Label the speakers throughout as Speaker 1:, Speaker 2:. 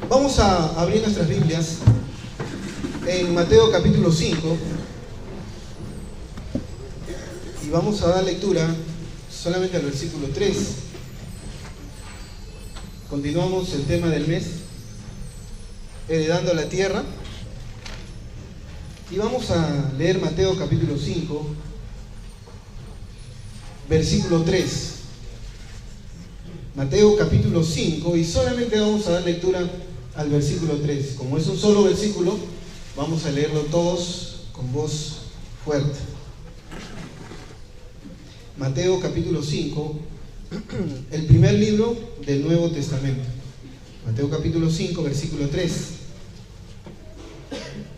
Speaker 1: Vamos a abrir nuestras Biblias en Mateo capítulo 5 y vamos a dar lectura solamente al versículo 3. Continuamos el tema del mes, heredando la tierra, y vamos a leer Mateo capítulo 5, versículo 3. Mateo capítulo 5, y solamente vamos a dar lectura al versículo 3. Como es un solo versículo, vamos a leerlo todos con voz fuerte. Mateo capítulo 5, el primer libro del Nuevo Testamento. Mateo capítulo 5, versículo 3.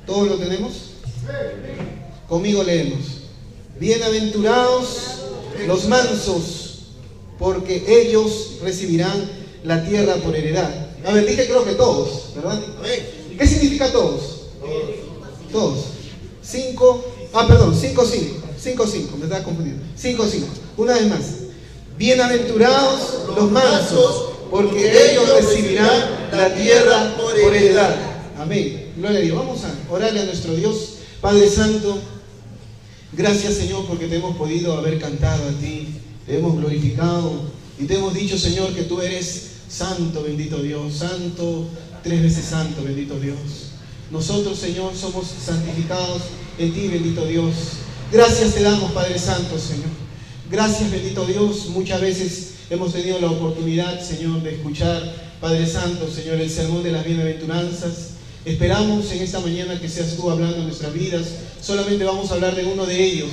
Speaker 1: ¿Todos lo tenemos? Conmigo leemos: bienaventurados los mansos, porque ellos recibirán la tierra por heredad. A ver, dije creo que todos, ¿verdad? ¿Qué significa todos? Todos. 5, 5, me estaba confundiendo. 5. Una vez más. Bienaventurados los mansos, porque ellos recibirán la tierra por heredad. Amén. Gloria a Dios. Vamos a orarle a nuestro Dios. Padre Santo, gracias, Señor, porque te hemos podido haber cantado a ti, te hemos glorificado y te hemos dicho, Señor, que tú eres santo, bendito Dios, santo, 3 veces santo, bendito Dios. Nosotros, Señor, somos santificados en ti, bendito Dios. Gracias te damos, Padre Santo, Señor. Gracias, bendito Dios. Muchas veces hemos tenido la oportunidad, Señor, de escuchar, Padre Santo, Señor, el sermón de las bienaventuranzas. Esperamos en esta mañana que seas tú hablando en nuestras vidas. Solamente vamos a hablar de uno de ellos.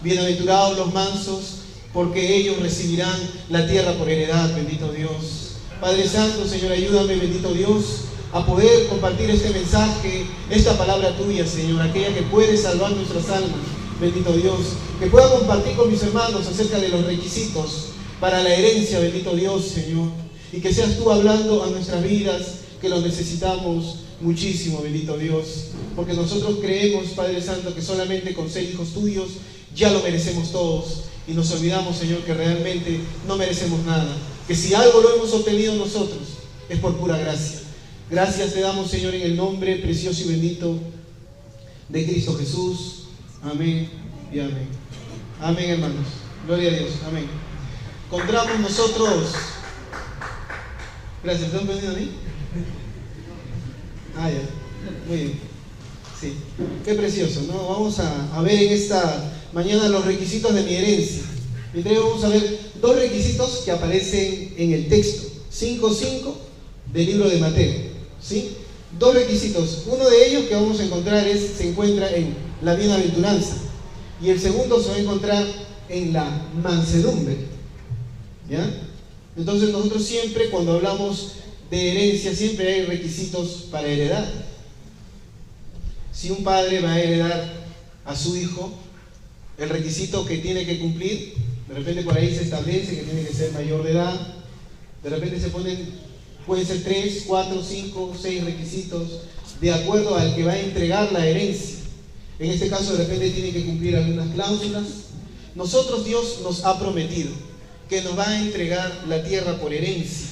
Speaker 1: Bienaventurados los mansos, porque ellos recibirán la tierra por heredad, bendito Dios. Padre Santo, Señor, ayúdame, bendito Dios, a poder compartir este mensaje, esta palabra tuya, Señor, aquella que puede salvar nuestras almas, bendito Dios. Que pueda compartir con mis hermanos acerca de los requisitos para la herencia, bendito Dios, Señor. Y que seas tú hablando a nuestras vidas, que lo necesitamos muchísimo, bendito Dios, porque nosotros creemos, Padre Santo, que solamente con ser hijos tuyos ya lo merecemos todos, y nos olvidamos, Señor, que realmente no merecemos nada, que si algo lo hemos obtenido nosotros es por pura gracia. Gracias te damos, Señor, en el nombre precioso y bendito de Cristo Jesús. Amén y amén. Amén, hermanos. Gloria a Dios. Amén. Encontramos nosotros. Gracias. ¿Están prendiendo a mí? Ah, ya. Muy bien. Sí. Qué precioso, ¿no? Vamos a ver en esta mañana los requisitos de mi herencia. Entonces vamos a ver 2 requisitos que aparecen en el texto 5:5 del libro de Mateo, ¿sí? 2 requisitos. Uno de ellos que vamos a encontrar se encuentra en la bienaventuranza, y el segundo se va a encontrar en la mansedumbre, ¿ya? Entonces nosotros siempre, cuando hablamos de herencia, siempre hay requisitos para heredar. Si un padre va a heredar a su hijo, el requisito que tiene que cumplir, de repente por ahí se establece que tiene que ser mayor de edad. De repente se ponen, pueden ser 3, 4, 5, 6 requisitos de acuerdo al que va a entregar la herencia. En este caso, de repente tiene que cumplir algunas cláusulas. Nosotros, Dios nos ha prometido que nos va a entregar la tierra por herencia,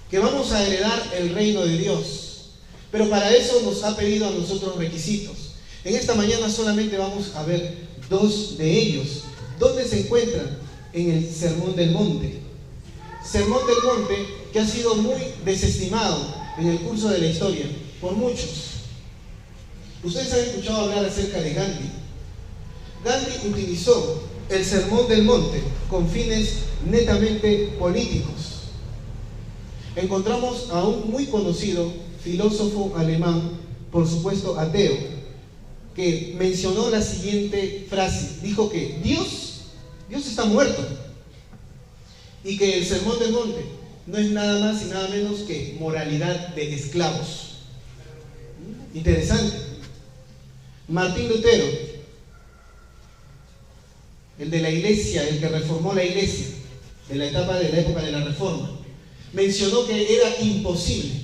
Speaker 1: que vamos a heredar el reino de Dios. Pero para eso nos ha pedido a nosotros requisitos. En esta mañana solamente vamos a ver 2 de ellos. ¿Dónde se encuentran? En el Sermón del Monte. Sermón del Monte que ha sido muy desestimado en el curso de la historia por muchos. Ustedes han escuchado hablar acerca de Gandhi. Gandhi utilizó el Sermón del Monte con fines netamente políticos. Encontramos a un muy conocido filósofo alemán, por supuesto ateo, que mencionó la siguiente frase. Dijo que Dios está muerto, y que el Sermón del Monte no es nada más y nada menos que moralidad de esclavos. Interesante. Martín Lutero, el de la iglesia, el que reformó la iglesia de la época de la Reforma, mencionó que era imposible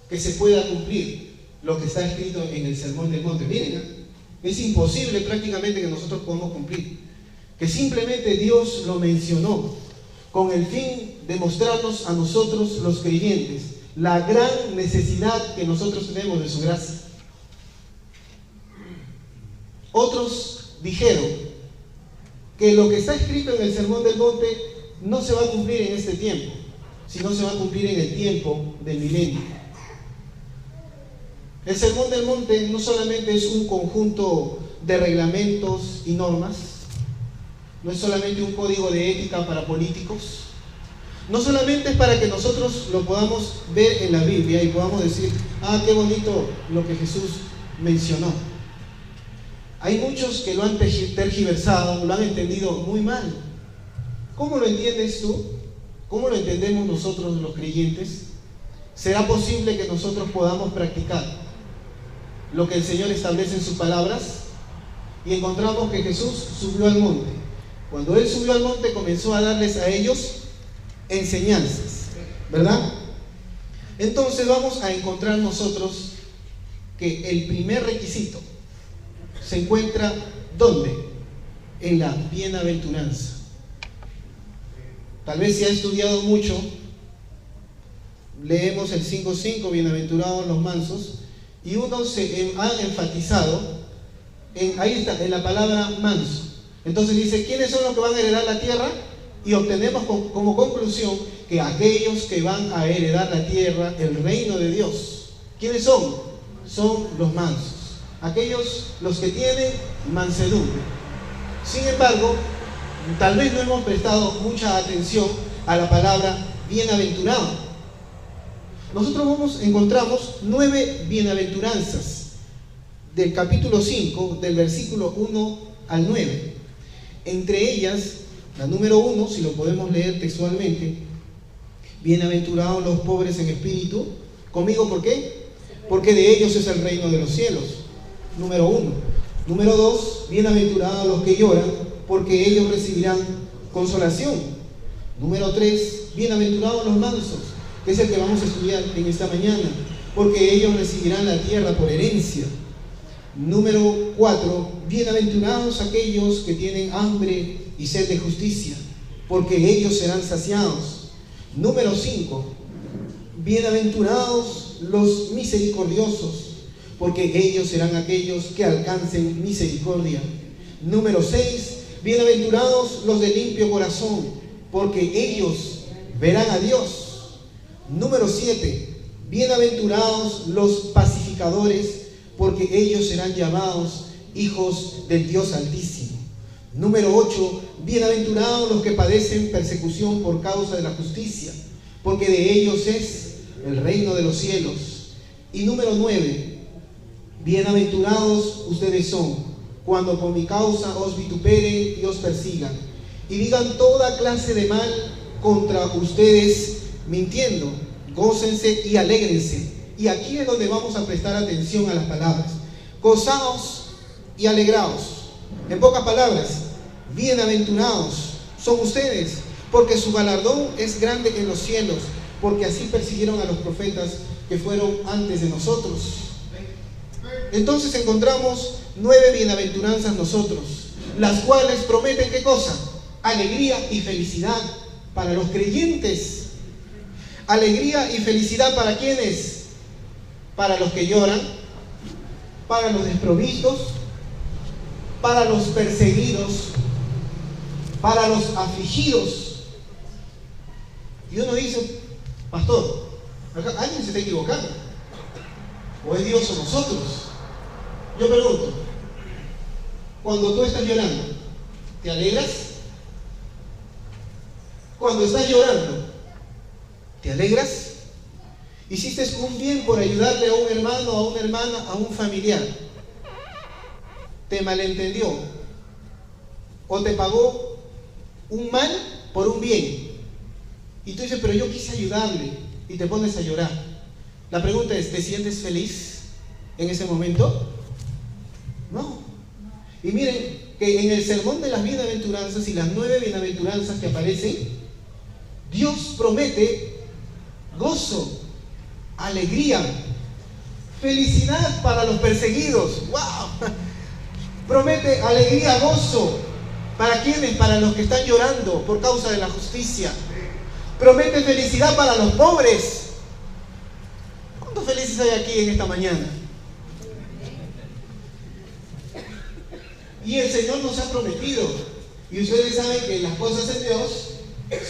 Speaker 1: que se pueda cumplir lo que está escrito en el Sermón del Monte. Miren, es imposible prácticamente que nosotros podamos cumplir, que simplemente Dios lo mencionó con el fin de mostrarnos a nosotros los creyentes la gran necesidad que nosotros tenemos de su gracia. Otros dijeron que lo que está escrito en el Sermón del Monte no se va a cumplir en este tiempo, sino se va a cumplir en el tiempo del milenio. El Sermón del Monte no solamente es un conjunto de reglamentos y normas, no es solamente un código de ética para políticos, no solamente es para que nosotros lo podamos ver en la Biblia y podamos decir, ah, qué bonito lo que Jesús mencionó. Hay muchos que lo han tergiversado, lo han entendido muy mal. ¿Cómo lo entiendes tú? ¿Cómo lo entendemos nosotros los creyentes? ¿Será posible que nosotros podamos practicar lo que el Señor establece en sus palabras? Y encontramos que Jesús subió al monte. Cuando Él subió al monte comenzó a darles a ellos enseñanzas, ¿verdad? Entonces vamos a encontrar nosotros que el primer requisito se encuentra ¿dónde? En la bienaventuranza. Tal vez si ha estudiado mucho, leemos el 5:5, bienaventurados los mansos, y uno se ha enfatizado ahí está, en la palabra manso. Entonces dice, ¿quiénes son los que van a heredar la tierra? Y obtenemos como conclusión que aquellos que van a heredar la tierra, el reino de Dios, ¿quiénes son? Son los mansos, aquellos los que tienen mansedumbre. Sin embargo, tal vez no hemos prestado mucha atención a la palabra bienaventurado. Nosotros encontramos 9 bienaventuranzas del capítulo 5, del versículo 1 al 9. Entre ellas, la número 1, si lo podemos leer textualmente, bienaventurados los pobres en espíritu. Conmigo, ¿por qué? Porque de ellos es el reino de los cielos. Número 1. Número 2, bienaventurados los que lloran, porque ellos recibirán consolación. Número 3, bienaventurados los mansos, que es el que vamos a estudiar en esta mañana, porque ellos recibirán la tierra por herencia. Número 4, bienaventurados aquellos que tienen hambre y sed de justicia, porque ellos serán saciados. Número 5, bienaventurados los misericordiosos, porque ellos serán aquellos que alcancen misericordia. Número 6, bienaventurados los de limpio corazón, porque ellos verán a Dios. Número 7, bienaventurados los pacificadores, porque ellos serán llamados hijos del Dios Altísimo. Número 8, bienaventurados los que padecen persecución por causa de la justicia, porque de ellos es el reino de los cielos. Y número 9, bienaventurados ustedes son, cuando por mi causa os vituperen y os persigan, y digan toda clase de mal contra ustedes, mintiendo. Gócense y alégrense. Y aquí es donde vamos a prestar atención a las palabras. Gozaos y alegraos. En pocas palabras, bienaventurados son ustedes, porque su galardón es grande en los cielos, porque así persiguieron a los profetas que fueron antes de nosotros. Entonces encontramos 9 bienaventuranzas nosotros, las cuales prometen ¿qué cosa? Alegría y felicidad para los creyentes. Alegría y felicidad ¿para quiénes? Para los que lloran, para los desprovistos, para los perseguidos, para los afligidos. Y uno dice, pastor, acá alguien se está equivocando, o es Dios o nosotros. Yo pregunto, cuando tú estás llorando, ¿te alegras? Cuando estás llorando, ¿te alegras? Hiciste un bien por ayudarle a un hermano, a una hermana, a un familiar. Te malentendió o te pagó un mal por un bien. Y tú dices, pero yo quise ayudarle, y te pones a llorar. La pregunta es, ¿te sientes feliz en ese momento? No. Y miren que en el sermón de las bienaventuranzas y las 9 bienaventuranzas que aparecen, Dios promete gozo, alegría, felicidad para los perseguidos. ¡Wow! Promete alegría, gozo. ¿Para quiénes? Para los que están llorando por causa de la justicia. Promete felicidad para los pobres. hay aquí en esta mañana? Y el Señor nos ha prometido, y ustedes saben que las cosas en Dios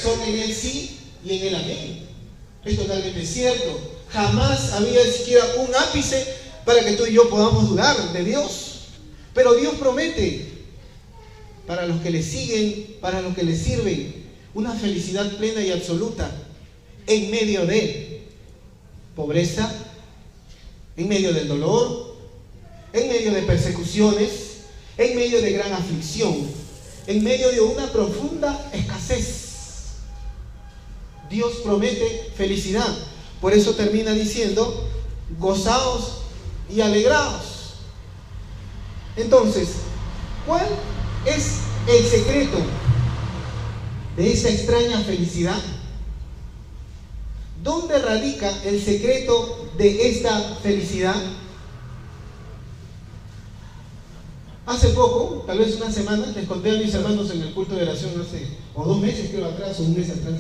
Speaker 1: son en el sí y en el amén. Es totalmente cierto. Jamás había siquiera un ápice para que tú y yo podamos dudar de Dios. Pero Dios promete para los que le siguen, para los que le sirven, una felicidad plena y absoluta en medio de pobreza, en medio del dolor, en medio de persecuciones, en medio de gran aflicción, en medio de una profunda escasez. Dios promete felicidad. Por eso termina diciendo: gozaos y alegraos. Entonces, ¿cuál es el secreto de esa extraña felicidad? ¿Dónde radica el secreto de esta felicidad? Hace poco, tal vez una semana, les conté a mis hermanos en el culto de oración o 2 meses creo atrás, o 1 mes atrás,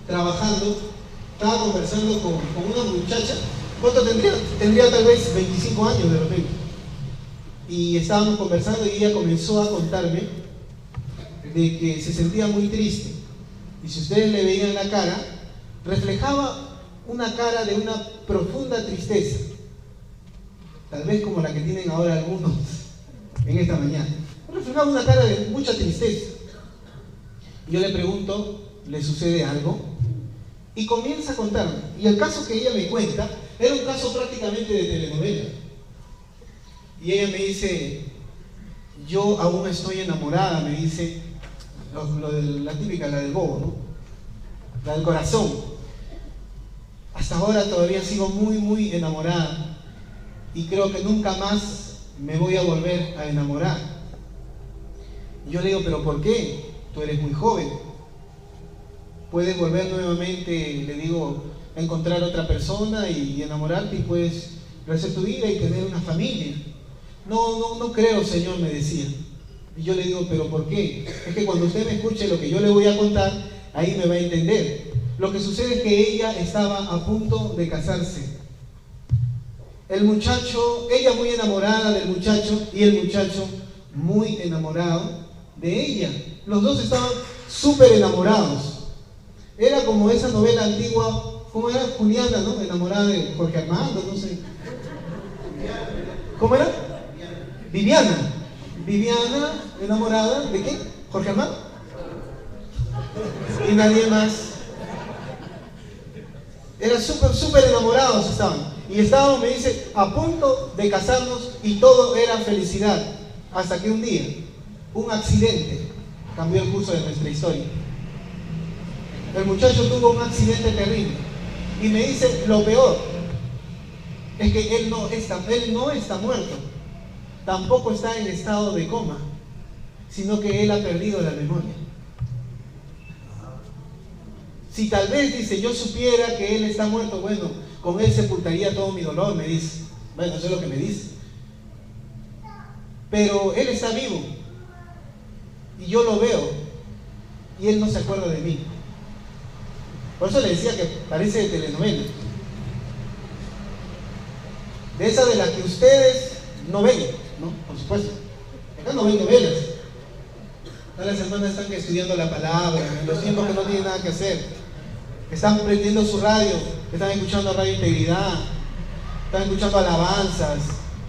Speaker 1: trabajando, estaba conversando con una muchacha. ¿Cuánto tendría? Tendría tal vez 25 años de repente. Y estábamos conversando y ella comenzó a contarme de que se sentía muy triste. Y si ustedes le veían la cara, reflejaba una cara de una profunda tristeza. Tal vez como la que tienen ahora algunos en esta mañana. Reflejaba una cara de mucha tristeza. Y yo le pregunto, ¿le sucede algo? Y comienza a contarme. Y el caso que ella me cuenta era un caso prácticamente de telenovela. Y ella me dice: yo aún estoy enamorada, me dice, lo de la típica, la del bobo, ¿no? La del corazón. Hasta ahora todavía sigo muy, muy enamorada. Y creo que nunca más me voy a volver a enamorar. Y yo le digo: ¿pero por qué? Tú eres muy joven. Puedes volver nuevamente, le digo, a encontrar otra persona y enamorarte, y puedes rehacer tu vida y tener una familia. No creo, Señor, me decía. Y yo le digo: ¿pero por qué? Es que cuando usted me escuche lo que yo le voy a contar, ahí me va a entender. Lo que sucede es que ella estaba a punto de casarse. El muchacho, ella muy enamorada del muchacho y el muchacho muy enamorado de ella. Los dos estaban súper enamorados. Era como esa novela antigua, ¿cómo era? Juliana, ¿no? Enamorada de Jorge Armando, no sé. ¿Cómo era? Viviana. Viviana, enamorada ¿de qué? ¿Jorge Armando? Y nadie más. Eran súper enamorados estaban. Y estábamos, me dice, a punto de casarnos y todo era felicidad. Hasta que un día, un accidente cambió el curso de nuestra historia. El muchacho tuvo un accidente terrible. Y me dice, lo peor es que él no está muerto. Tampoco está en estado de coma, sino que él ha perdido la memoria. Si tal vez, dice, yo supiera que él está muerto, bueno, con él sepultaría todo mi dolor, me dice. Bueno, eso es lo que me dice. Pero él está vivo. Y yo lo veo. Y él no se acuerda de mí. Por eso le decía que parece de telenovela. De esa de la que ustedes no ven, ¿no? Por supuesto. Acá no ven novelas. Acá las hermanas están estudiando la palabra, en los tiempos que no tienen nada que hacer. Están prendiendo su radio, están escuchando Radio Integridad, están escuchando alabanzas.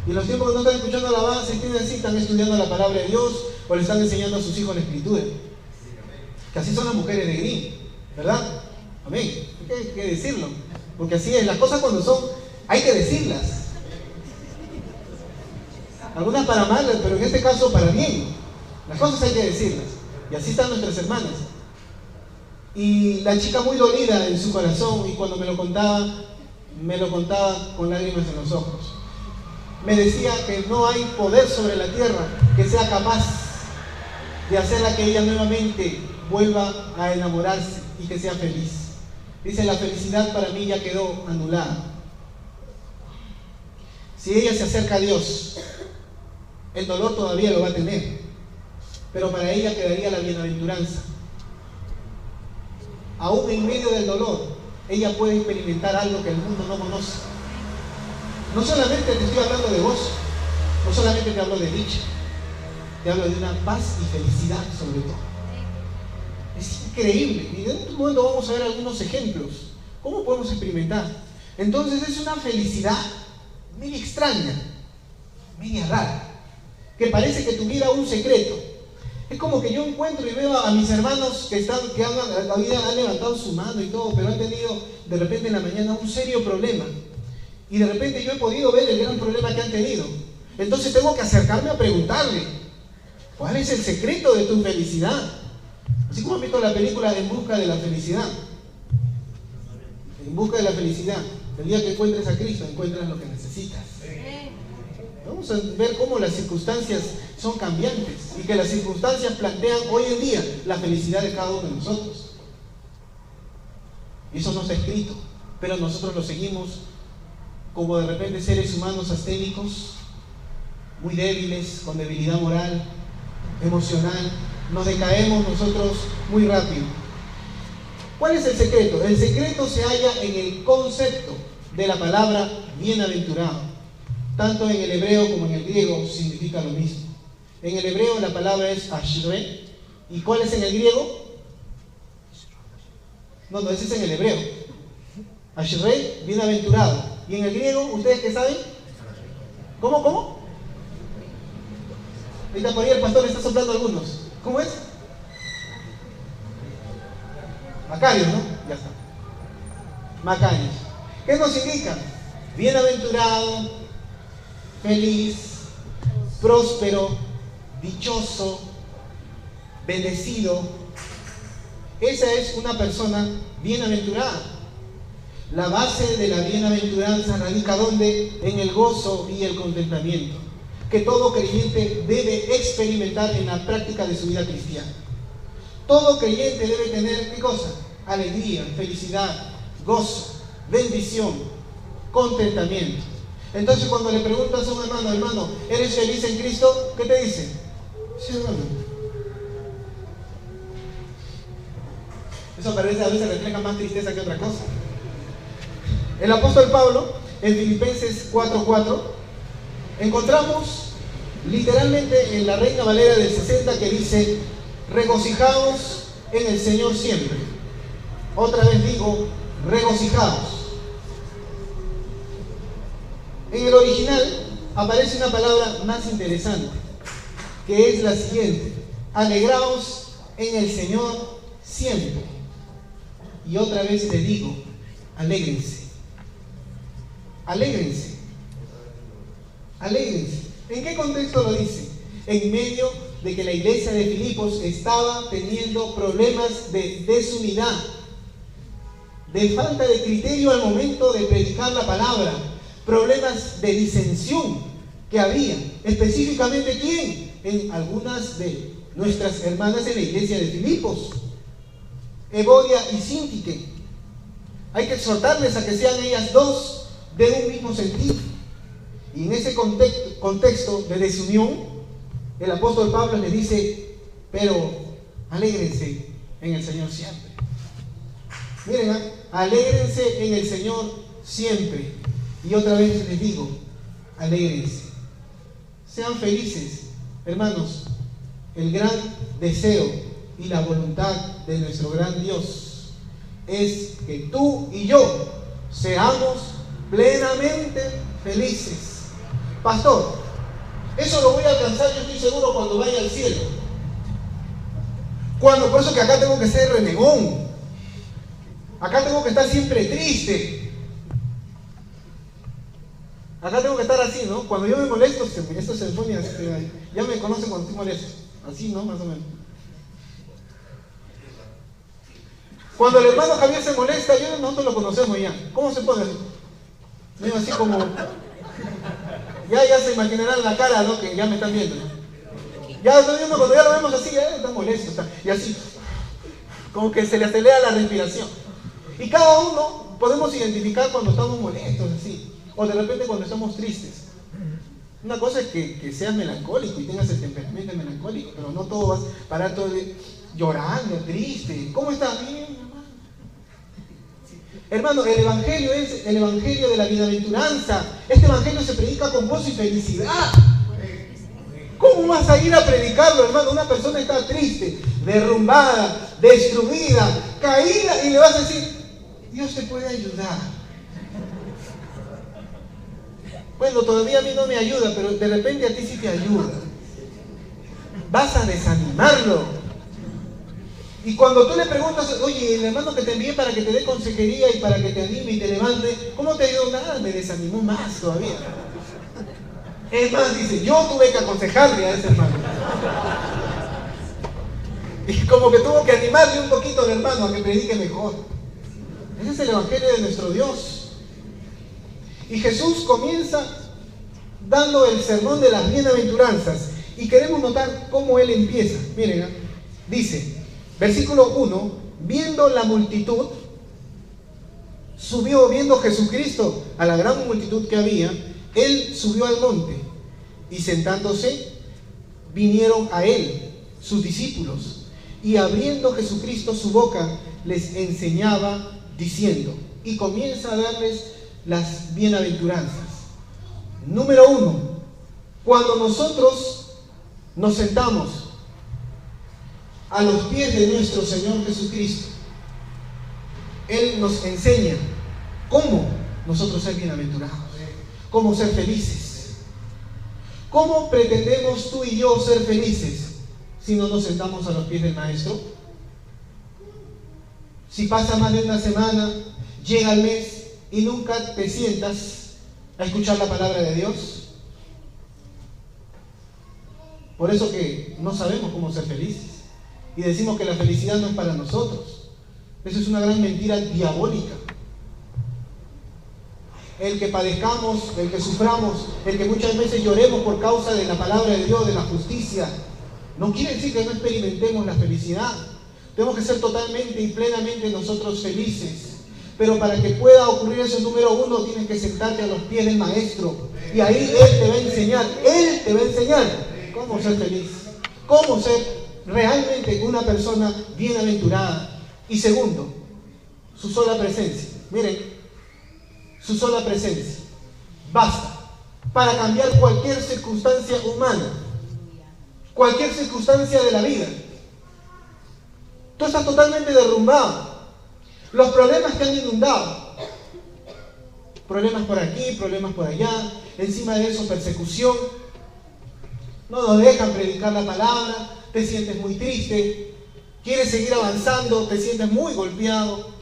Speaker 1: Y los tiempos que no están escuchando alabanzas, ¿quiénes así? Están estudiando la palabra de Dios o le están enseñando a sus hijos la escritura. Que así son las mujeres de Green, ¿verdad? Amén. Hay que decirlo. Porque así es, las cosas cuando son, hay que decirlas. Algunas para mal, pero en este caso para bien. Las cosas hay que decirlas. Y así están nuestras hermanas. Y la chica muy dolida en su corazón, y cuando me lo contaba con lágrimas en los ojos. Me decía que no hay poder sobre la tierra que sea capaz de hacerla que ella nuevamente vuelva a enamorarse y que sea feliz. Dice, la felicidad para mí ya quedó anulada. Si ella se acerca a Dios, el dolor todavía lo va a tener, pero para ella quedaría la bienaventuranza. Aún en medio del dolor, ella puede experimentar algo que el mundo no conoce. No solamente te estoy hablando de gozo, no solamente te hablo de dicha, te hablo de una paz y felicidad sobre todo. Es increíble. Y en este momento vamos a ver algunos ejemplos. ¿Cómo podemos experimentar? Entonces es una felicidad media extraña, media rara, que parece que tuviera un secreto. Es como que yo encuentro y veo a mis hermanos que han levantado su mano y todo, pero han tenido de repente en la mañana un serio problema. Y de repente yo he podido ver el gran problema que han tenido. Entonces tengo que acercarme a preguntarle, ¿cuál es el secreto de tu felicidad? Así como han visto la película En Busca de la Felicidad. En Busca de la Felicidad. El día que encuentres a Cristo, encuentras lo que necesitas. Vamos a ver cómo las circunstancias son cambiantes y que las circunstancias plantean hoy en día la felicidad de cada uno de nosotros. Y eso no está escrito, pero nosotros lo seguimos como de repente seres humanos asténicos, muy débiles, con debilidad moral, emocional. Nos decaemos nosotros muy rápido. ¿Cuál es el secreto? El secreto se halla en el concepto de la palabra bienaventurado. Tanto en el hebreo como en el griego significa lo mismo. En el hebreo la palabra es ashrei. ¿Y cuál es en el griego? No, ese es en el hebreo. Ashrei, bienaventurado. ¿Y en el griego, ustedes qué saben? ¿Cómo? Ahorita por ahí el pastor le está soplando algunos. ¿Cómo es? Macarios, ¿no? Ya está. Macarios. ¿Qué nos indica? Bienaventurado, feliz, próspero, dichoso, bendecido. Esa es una persona bienaventurada. La base de la bienaventuranza radica ¿dónde? En el gozo y el contentamiento que todo creyente debe experimentar en la práctica de su vida cristiana. Todo creyente debe tener, ¿qué cosa? Alegría, felicidad, gozo, bendición, contentamiento. Entonces cuando le preguntas a un hermano, ¿eres feliz en Cristo? ¿Qué te dice? Sí, hermano. Eso parece a veces refleja más tristeza que otra cosa. El apóstol Pablo, en Filipenses 4:4, encontramos literalmente en la Reina Valera del 60 que dice: regocijaos en el Señor siempre. Otra vez digo, regocijaos. En el original aparece una palabra más interesante, que es la siguiente: alegraos en el Señor siempre. Y otra vez te digo, alégrense. Alégrense. Alégrense. ¿En qué contexto lo dice? En medio de que la iglesia de Filipos estaba teniendo problemas de desunidad, de falta de criterio al momento de predicar la palabra, problemas de disensión que había. Específicamente, ¿quién? En algunas de nuestras hermanas en la iglesia de Filipos, Evodia y Síntique. Hay que exhortarles a que sean ellas dos de un mismo sentido. Y en ese contexto de desunión, el apóstol Pablo les dice: pero alégrense en el Señor siempre. Miren, alégrense en el Señor siempre. Y otra vez les digo, alégrense. Sean felices, hermanos. El gran deseo y la voluntad de nuestro gran Dios es que tú y yo seamos plenamente felices. Pastor, eso lo voy a alcanzar, yo estoy seguro, cuando vaya al cielo. Por eso que acá tengo que ser renegón. Acá tengo que estar siempre triste. Acá tengo que estar así, ¿no? Cuando yo me molesto, esto se pone así, ya me conocen cuando estoy molesto. Así, ¿no? Más o menos. Cuando el hermano Javier se molesta, nosotros lo conocemos ya. ¿Cómo se pone? Medio así como... Ya se imaginarán la cara, ¿no? Que ya me están viendo, ¿no? Cuando ya lo vemos así, ya está molesto, y así, como que se le acelera la respiración. Y cada uno podemos identificar cuando estamos molestos, así, o de repente cuando estamos tristes. Una cosa es que seas melancólico y tengas el temperamento melancólico, pero no todo vas a parar todo llorando, triste. ¿Cómo estás? Bien, hermano. Hermano, el Evangelio es el Evangelio de la bienaventuranza. Este Evangelio se predica con gozo y felicidad. ¿Cómo vas a ir a predicarlo, hermano? Una persona está triste, derrumbada, destruida, caída, y le vas a decir, Dios te puede ayudar. Bueno, todavía a mí no me ayuda, pero de repente a ti sí te ayuda. Vas a desanimarlo. Y cuando tú le preguntas, oye, el hermano que te envié para que te dé consejería y para que te anime y te levante, ¿cómo te ayudó? Nada, me desanimó más todavía. Es más, dice, yo tuve que aconsejarle a ese hermano. Y como que tuvo que animarle un poquito al hermano a que predique mejor. Ese es el Evangelio de nuestro Dios. Y Jesús comienza dando el sermón de las bienaventuranzas. Y queremos notar cómo Él empieza. Miren, dice, versículo 1, viendo la multitud, viendo Jesucristo a la gran multitud que había, Él subió al monte y sentándose, vinieron a Él, sus discípulos, y abriendo Jesucristo su boca, les enseñaba diciendo, y comienza a darles las bienaventuranzas. Número 1, cuando nosotros nos sentamos a los pies de nuestro Señor Jesucristo, Él nos enseña cómo nosotros ser bienaventurados, cómo ser felices. ¿Cómo pretendemos tú y yo ser felices si no nos sentamos a los pies del Maestro? Si pasa más de una semana, llega el mes y nunca te sientas a escuchar la palabra de Dios. Por eso que no sabemos cómo ser felices. Y decimos que la felicidad no es para nosotros. Eso es una gran mentira diabólica. El que padezcamos, el que suframos, el que muchas veces lloremos por causa de la palabra de Dios, de la justicia, no quiere decir que no experimentemos la felicidad. Tenemos que ser totalmente y plenamente nosotros felices. Pero para que pueda ocurrir eso, número 1, tienes que sentarte a los pies del Maestro. Y ahí Él te va a enseñar cómo ser feliz, cómo ser realmente una persona bienaventurada. Y segundo, su sola presencia. Miren, su sola presencia basta para cambiar cualquier circunstancia humana, cualquier circunstancia de la vida. Tú estás totalmente derrumbado. Los problemas te han inundado. Problemas por aquí, problemas por allá. Encima de eso, persecución. No nos dejan predicar la palabra. Te sientes muy triste. Quieres seguir avanzando. Te sientes muy golpeado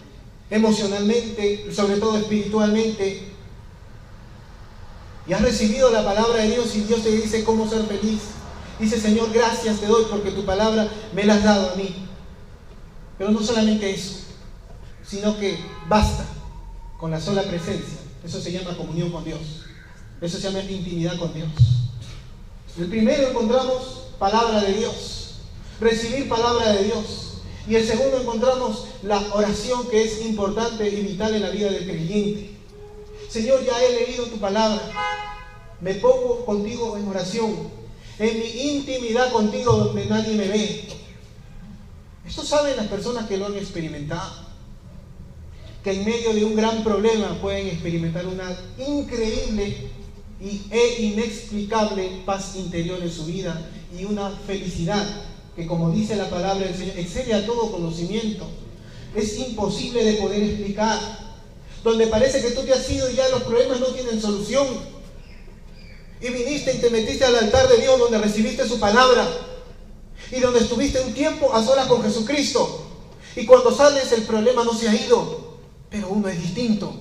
Speaker 1: emocionalmente, sobre todo espiritualmente. Y has recibido la palabra de Dios y Dios te dice cómo ser feliz. Dice, Señor, gracias te doy porque tu palabra me la has dado a mí. Pero no solamente eso, sino que basta con la sola presencia. Eso se llama comunión con Dios. Eso se llama intimidad con Dios. El primero encontramos palabra de Dios, recibir palabra de Dios. Y el segundo encontramos la oración, que es importante y vital en la vida del creyente. Señor, ya he leído tu palabra. Me pongo contigo en oración, en mi intimidad contigo donde nadie me ve. Esto saben las personas que lo han experimentado, que en medio de un gran problema pueden experimentar una increíble e inexplicable paz interior en su vida y una felicidad que, como dice la palabra del Señor, excede a todo conocimiento. Es imposible de poder explicar. Donde parece que tú te has ido y ya los problemas no tienen solución. Y viniste y te metiste al altar de Dios donde recibiste su palabra. Y donde estuviste un tiempo a solas con Jesucristo. Y cuando sales el problema no se ha ido. Pero uno es distinto.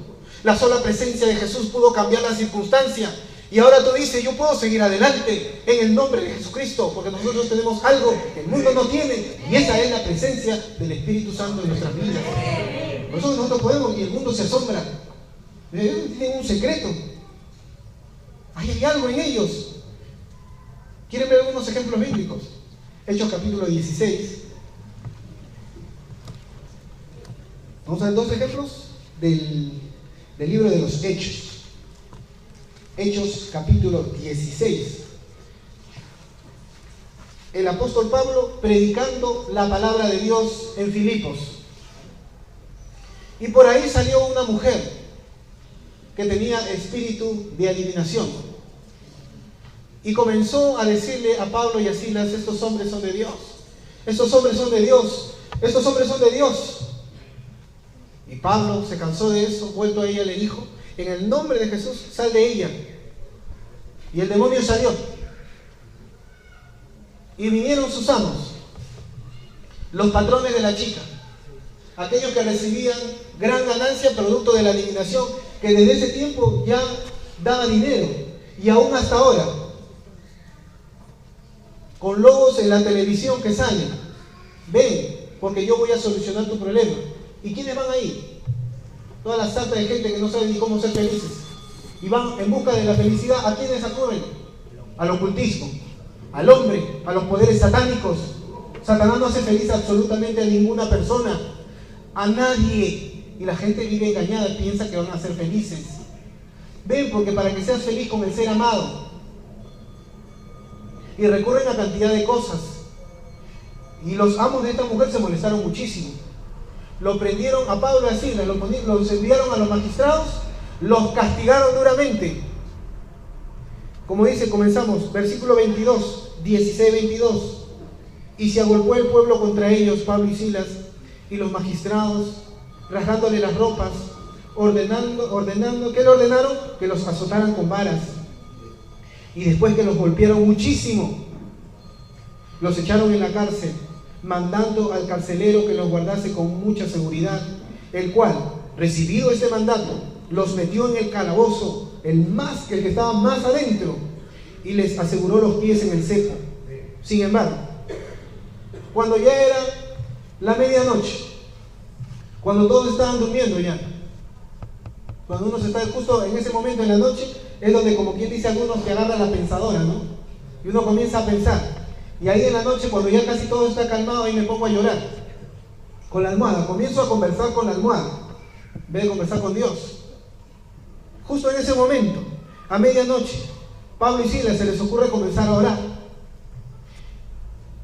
Speaker 1: La sola presencia de Jesús pudo cambiar la circunstancia. Y ahora tú dices, yo puedo seguir adelante en el nombre de Jesucristo, porque nosotros tenemos algo que el mundo no tiene, y esa es la presencia del Espíritu Santo en nuestras vidas. Por eso nosotros podemos, y el mundo se asombra. Tienen un secreto. Ahí hay algo en ellos. ¿Quieren ver algunos ejemplos bíblicos? Hechos capítulo 16. Vamos a ver 2 ejemplos del libro de los Hechos. Hechos capítulo 16. El apóstol Pablo predicando la palabra de Dios en Filipos. Y por ahí salió una mujer que tenía espíritu de adivinación. Y comenzó a decirle a Pablo y a Silas: estos hombres son de Dios. Estos hombres son de Dios. Estos hombres son de Dios. Y Pablo se cansó de eso, vuelto a ella le dijo: en el nombre de Jesús, sal de ella. Y el demonio salió. Y vinieron sus amos, los patrones de la chica, aquellos que recibían gran ganancia producto de la adivinación, que desde ese tiempo ya daba dinero, y aún hasta ahora, con logos en la televisión que salen: ven, porque yo voy a solucionar tu problema. ¿Y quiénes van ahí? Toda la sarta de gente que no sabe ni cómo ser felices, y van en busca de la felicidad. ¿A quiénes acuden? Al ocultismo, al hombre, a los poderes satánicos. Satanás no hace feliz absolutamente a ninguna persona, a nadie, y la gente vive engañada, piensa que van a ser felices. Ven, porque para que seas feliz con el ser amado, y recurren a cantidad de cosas. Y los amos de esta mujer se molestaron muchísimo. Lo prendieron a Pablo y a Silas, los enviaron a los magistrados, los castigaron duramente. Como dice, comenzamos, versículo 22, 16-22. Y se agolpó el pueblo contra ellos, Pablo y Silas, y los magistrados, rasgándole las ropas, ordenando, ¿qué le ordenaron? Que los azotaran con varas. Y después que los golpearon muchísimo, los echaron en la cárcel, mandando al carcelero que los guardase con mucha seguridad, el cual, recibido este mandato, los metió en el calabozo, el que estaba más adentro, y les aseguró los pies en el cepo. Sin embargo, cuando ya era la medianoche, cuando todos estaban durmiendo ya, cuando uno se está justo en ese momento en la noche, es donde, como quien dice algunos, que agarra la pensadora, ¿no? Y uno comienza a pensar. Y ahí en la noche, cuando ya casi todo está calmado, ahí me pongo a llorar con la almohada. Comienzo a conversar con la almohada, en vez de conversar con Dios. Justo en ese momento, a medianoche, Pablo y Silas se les ocurre comenzar a orar.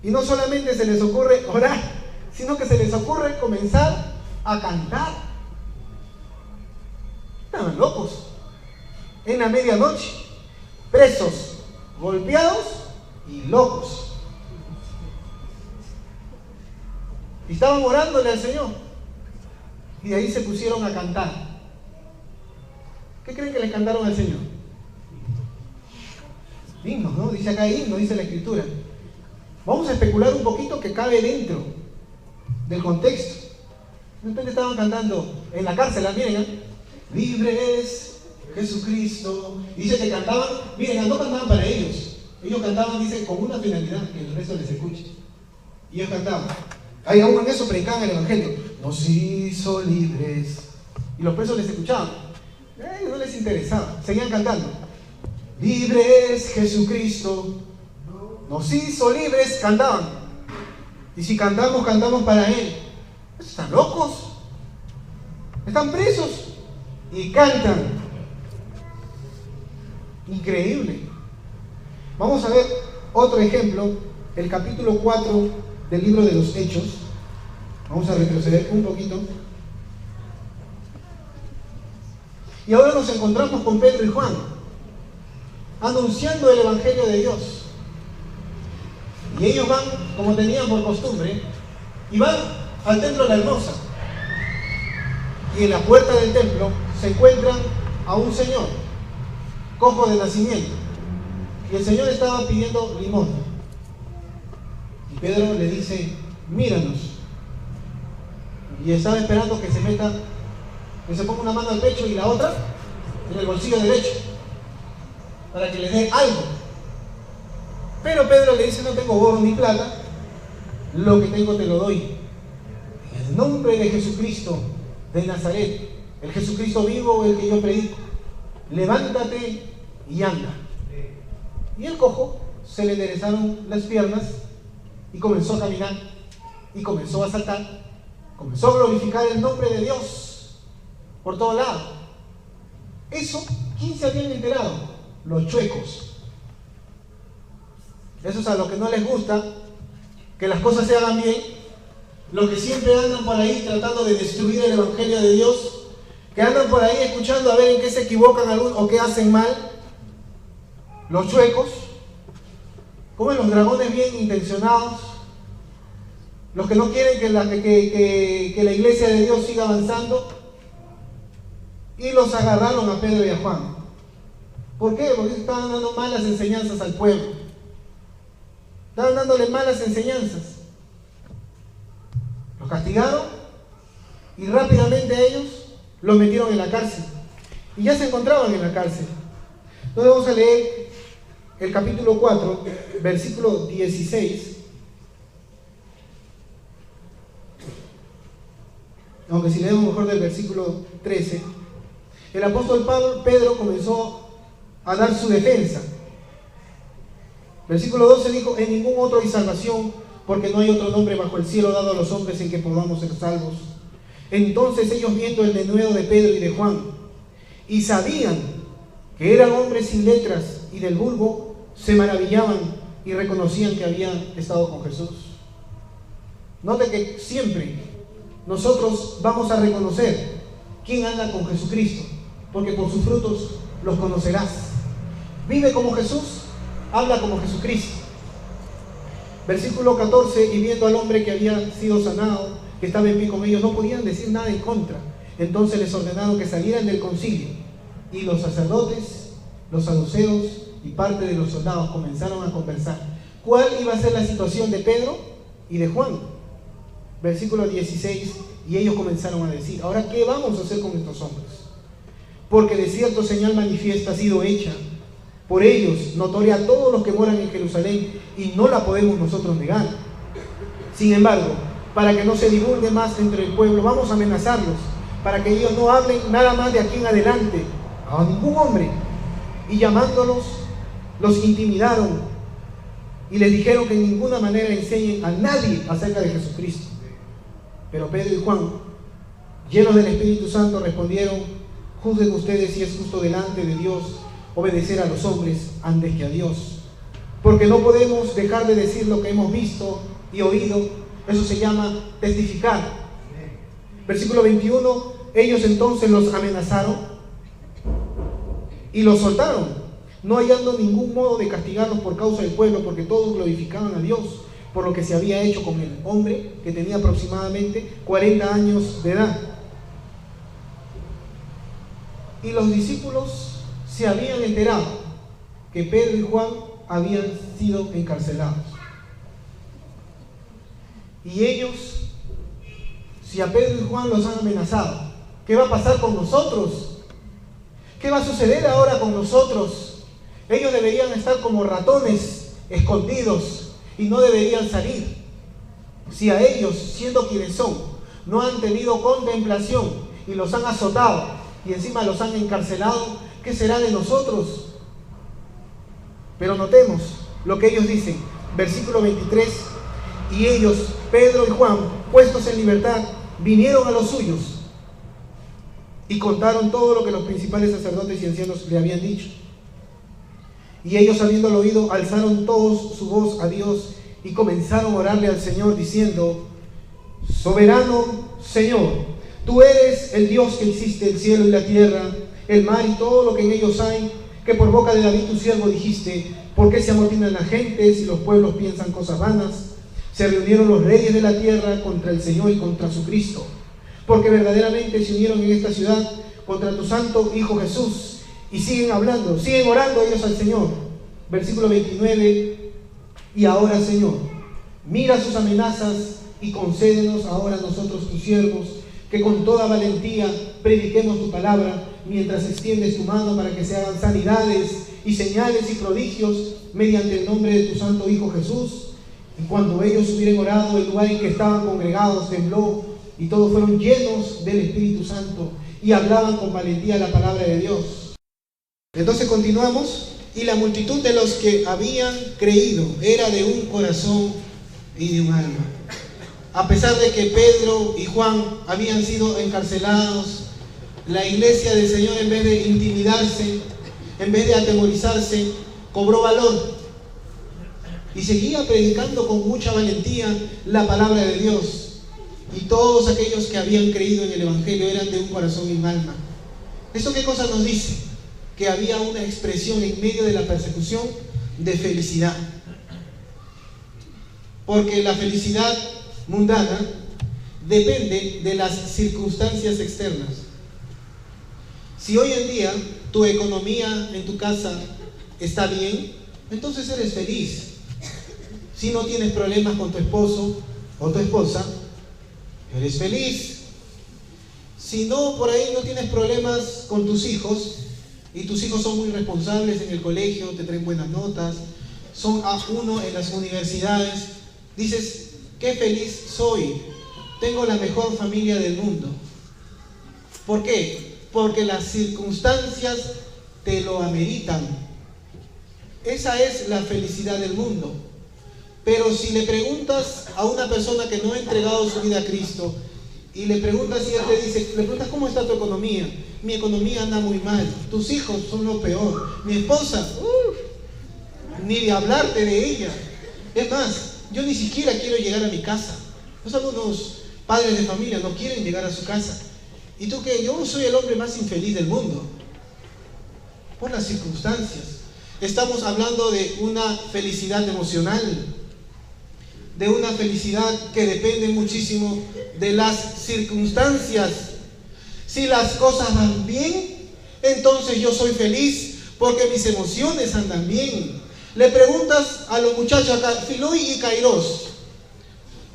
Speaker 1: Y no solamente se les ocurre orar, sino que se les ocurre comenzar a cantar. Estaban locos. En la medianoche, presos, golpeados y locos. Y estaban orándole al Señor. Y de ahí se pusieron a cantar. ¿Qué creen que les cantaron al Señor? Himnos, ¿no? Dice acá himno, dice la Escritura. Vamos a especular un poquito que cabe dentro del contexto. De repente estaban cantando en la cárcel, miren, ¿eh? Libres, Jesucristo. Y dice que cantaban, miren, no cantaban para ellos. Ellos cantaban, dice, con una finalidad, que el resto les escuche. Y ellos cantaban. Ahí aún en eso predicaban el Evangelio. Nos hizo libres. Y los presos les escuchaban. No les interesaba. Seguían cantando. Libres, Jesucristo. Nos hizo libres, cantaban. Y si cantamos, cantamos para Él. ¿Están locos? Están presos y cantan. Increíble. Vamos a ver otro ejemplo, el capítulo 4 del libro de los Hechos. Vamos a retroceder un poquito. Y ahora nos encontramos con Pedro y Juan, anunciando el Evangelio de Dios. Y ellos van, como tenían por costumbre, y van al templo de la Hermosa. Y en la puerta del templo se encuentran a un señor, cojo de nacimiento. Y el Señor estaba pidiendo limosna. Y Pedro le dice: míranos. Y estaba esperando que se meta, que se ponga una mano al pecho y la otra en el bolsillo derecho, para que le dé algo. Pero Pedro le dice: no tengo oro ni plata, lo que tengo te lo doy. En el nombre de Jesucristo de Nazaret, el Jesucristo vivo, el que yo predico, levántate y anda. Y el cojo se le enderezaron las piernas y comenzó a caminar y comenzó a saltar, comenzó a glorificar el nombre de Dios por todo lado. Eso, ¿quién se habían enterado? Los chuecos. Esos a los que no les gusta que las cosas se hagan bien, los que siempre andan por ahí tratando de destruir el Evangelio de Dios, que andan por ahí escuchando a ver en qué se equivocan algunos o qué hacen mal, los chuecos, como los dragones bien intencionados, los que no quieren que la iglesia de Dios siga avanzando, y los agarraron a Pedro y a Juan. ¿Por qué? Porque estaban dando malas enseñanzas al pueblo. Estaban dándole malas enseñanzas. Los castigaron y rápidamente ellos los metieron en la cárcel. Y ya se encontraban en la cárcel. Entonces vamos a leer el capítulo 4, versículo 16. Aunque si leemos mejor del versículo 13, el apóstol Pedro comenzó a dar su defensa. Versículo 12 dijo: en ningún otro hay salvación, porque no hay otro nombre bajo el cielo dado a los hombres en que podamos ser salvos. Entonces ellos, viendo el denuedo de Pedro y de Juan, y sabían que eran hombres sin letras y del vulgo, se maravillaban y reconocían que habían estado con Jesús. Note que siempre nosotros vamos a reconocer quién anda con Jesucristo, porque por sus frutos los conocerás. Vive como Jesús, habla como Jesucristo. Versículo 14: y viendo al hombre que había sido sanado, que estaba en pie con ellos, no podían decir nada en contra. Entonces les ordenaron que salieran del concilio, y los sacerdotes, los saduceos y parte de los soldados comenzaron a conversar cuál iba a ser la situación de Pedro y de Juan. Versículo 16: y ellos comenzaron a decir: ahora, ¿qué vamos a hacer con estos hombres? Porque de cierto señal manifiesta ha sido hecha por ellos, notoria a todos los que moran en Jerusalén, y no la podemos nosotros negar. Sin embargo, para que no se divulgue más entre el pueblo, vamos a amenazarlos, para que ellos no hablen nada más de aquí en adelante a ningún hombre. Y llamándolos, los intimidaron y les dijeron que en ninguna manera enseñen a nadie acerca de Jesucristo. Pero Pedro y Juan, llenos del Espíritu Santo, respondieron: juzguen ustedes si es justo delante de Dios obedecer a los hombres antes que a Dios, porque no podemos dejar de decir lo que hemos visto y oído. Eso se llama testificar. Versículo 21: ellos entonces los amenazaron y los soltaron, no hallando ningún modo de castigarlos por causa del pueblo, porque todos glorificaban a Dios por lo que se había hecho con el hombre, que tenía aproximadamente 40 años de edad. Y los discípulos se habían enterado que Pedro y Juan habían sido encarcelados. Y ellos, si a Pedro y Juan los han amenazado, ¿qué va a pasar con nosotros? ¿Qué va a suceder ahora con nosotros? Ellos deberían estar como ratones escondidos y no deberían salir. Si a ellos, siendo quienes son, no han tenido contemplación y los han azotado y encima los han encarcelado, ¿qué será de nosotros? Pero notemos lo que ellos dicen. Versículo 23: y ellos, Pedro y Juan, puestos en libertad, vinieron a los suyos y contaron todo lo que los principales sacerdotes y ancianos le habían dicho. Y ellos, habiéndolo oído, alzaron todos su voz a Dios y comenzaron a orarle al Señor, diciendo: soberano Señor, tú eres el Dios que hiciste el cielo y la tierra, el mar y todo lo que en ellos hay, que por boca de David tu siervo dijiste: ¿por qué se amotinan las gentes y los pueblos piensan cosas vanas? Se reunieron los reyes de la tierra contra el Señor y contra su Cristo, porque verdaderamente se unieron en esta ciudad contra tu santo Hijo Jesús. Y siguen hablando, siguen orando ellos al Señor. Versículo 29: y ahora, Señor, mira sus amenazas y concédenos ahora a nosotros tus siervos, que con toda valentía prediquemos tu palabra, mientras extiendes tu mano para que se hagan sanidades y señales y prodigios mediante el nombre de tu santo Hijo Jesús. Y cuando ellos hubieran orado, el lugar en que estaban congregados tembló, y todos fueron llenos del Espíritu Santo y hablaban con valentía la palabra de Dios. Entonces continuamos: y la multitud de los que habían creído era de un corazón y de un alma. A pesar de que Pedro y Juan habían sido encarcelados, la iglesia del Señor, en vez de intimidarse, en vez de atemorizarse, cobró valor y seguía predicando con mucha valentía la palabra de Dios. y todos aquellos que habían creído en el Evangelio eran de un corazón y un alma. ¿Esto qué cosa nos dice? Que había una expresión en medio de la persecución de felicidad. Porque la felicidad mundana depende de las circunstancias externas. Si hoy en día tu economía en tu casa está bien, entonces eres feliz. Si no tienes problemas con tu esposo o tu esposa, eres feliz. Si no, por ahí no tienes problemas con tus hijos, y tus hijos son muy responsables en el colegio, te traen buenas notas, son A1 en las universidades, dices, qué feliz soy, tengo la mejor familia del mundo. ¿Por qué? Porque las circunstancias te lo ameritan. Esa es la felicidad del mundo. Pero si le preguntas a una persona que no ha entregado su vida a Cristo, y le preguntas y él te dice, le preguntas ¿cómo está tu economía? Mi economía anda muy mal, tus hijos son lo peor, mi esposa, ni de hablarte de ella. Es más, yo ni siquiera quiero llegar a mi casa. Pues algunos padres de familia no quieren llegar a su casa. ¿Y tú qué? Yo soy el hombre más infeliz del mundo. Por las circunstancias. Estamos hablando de una felicidad emocional, de una felicidad que depende muchísimo de las circunstancias. Si las cosas van bien, entonces yo soy feliz porque mis emociones andan bien. Le preguntas a los muchachos acá, Filoy y Kairos,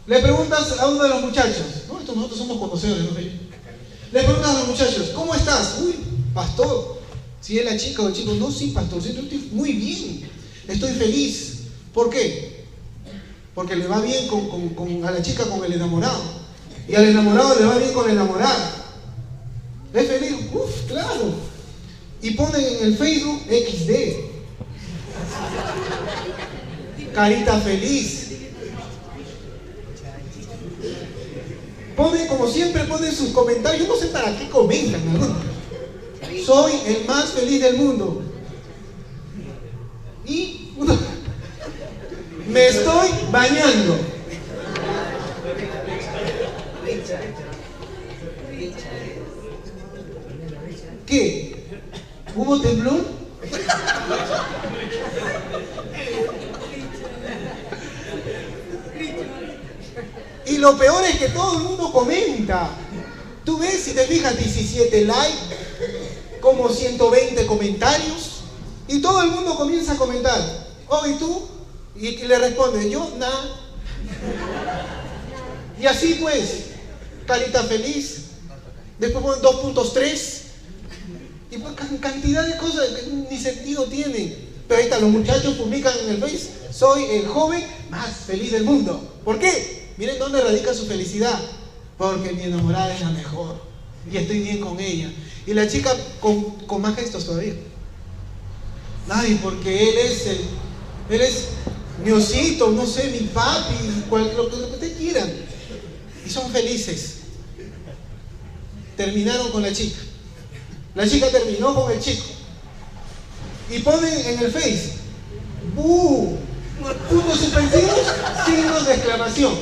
Speaker 1: le preguntas a uno de los muchachos, no, nosotros somos conocedores, ¿no? Le preguntas a los muchachos, ¿cómo estás? Uy, pastor. Si es la chica o el chico, no, sí, pastor, sí, estoy muy bien, estoy feliz. ¿Por qué? Porque le va bien a la chica con el enamorado, y al enamorado le va bien con la enamorada. ¿Es feliz? Uf, claro. Y ponen en el Facebook XD, carita feliz. Ponen, como siempre, ponen sus comentarios. Yo no sé para qué comentan, ¿no? Soy el más feliz del mundo. Y me estoy bañando. ¿Qué? ¿Hubo temblor? Y lo peor es que todo el mundo comenta. Tú ves, si te fijas, 17 likes, como 120 comentarios, y todo el mundo comienza a comentar. Oh, ¿y tú? Y le responde, yo, nada. Y así pues, carita feliz. Después ponen 2.3. Y pues cantidad de cosas que ni sentido tienen. Pero ahí está, los muchachos publican en el Face, soy el joven más feliz del mundo. ¿Por qué? Miren dónde radica su felicidad. Porque mi enamorada es la mejor y estoy bien con ella. Y la chica con más gestos todavía. Ay, porque él es mi osito, no sé, mi papi, lo que ustedes quieran. Y son felices. Terminaron con la chica. La chica terminó con el chico. Y ponen en el Face, puntos suspensivos, signos de exclamación.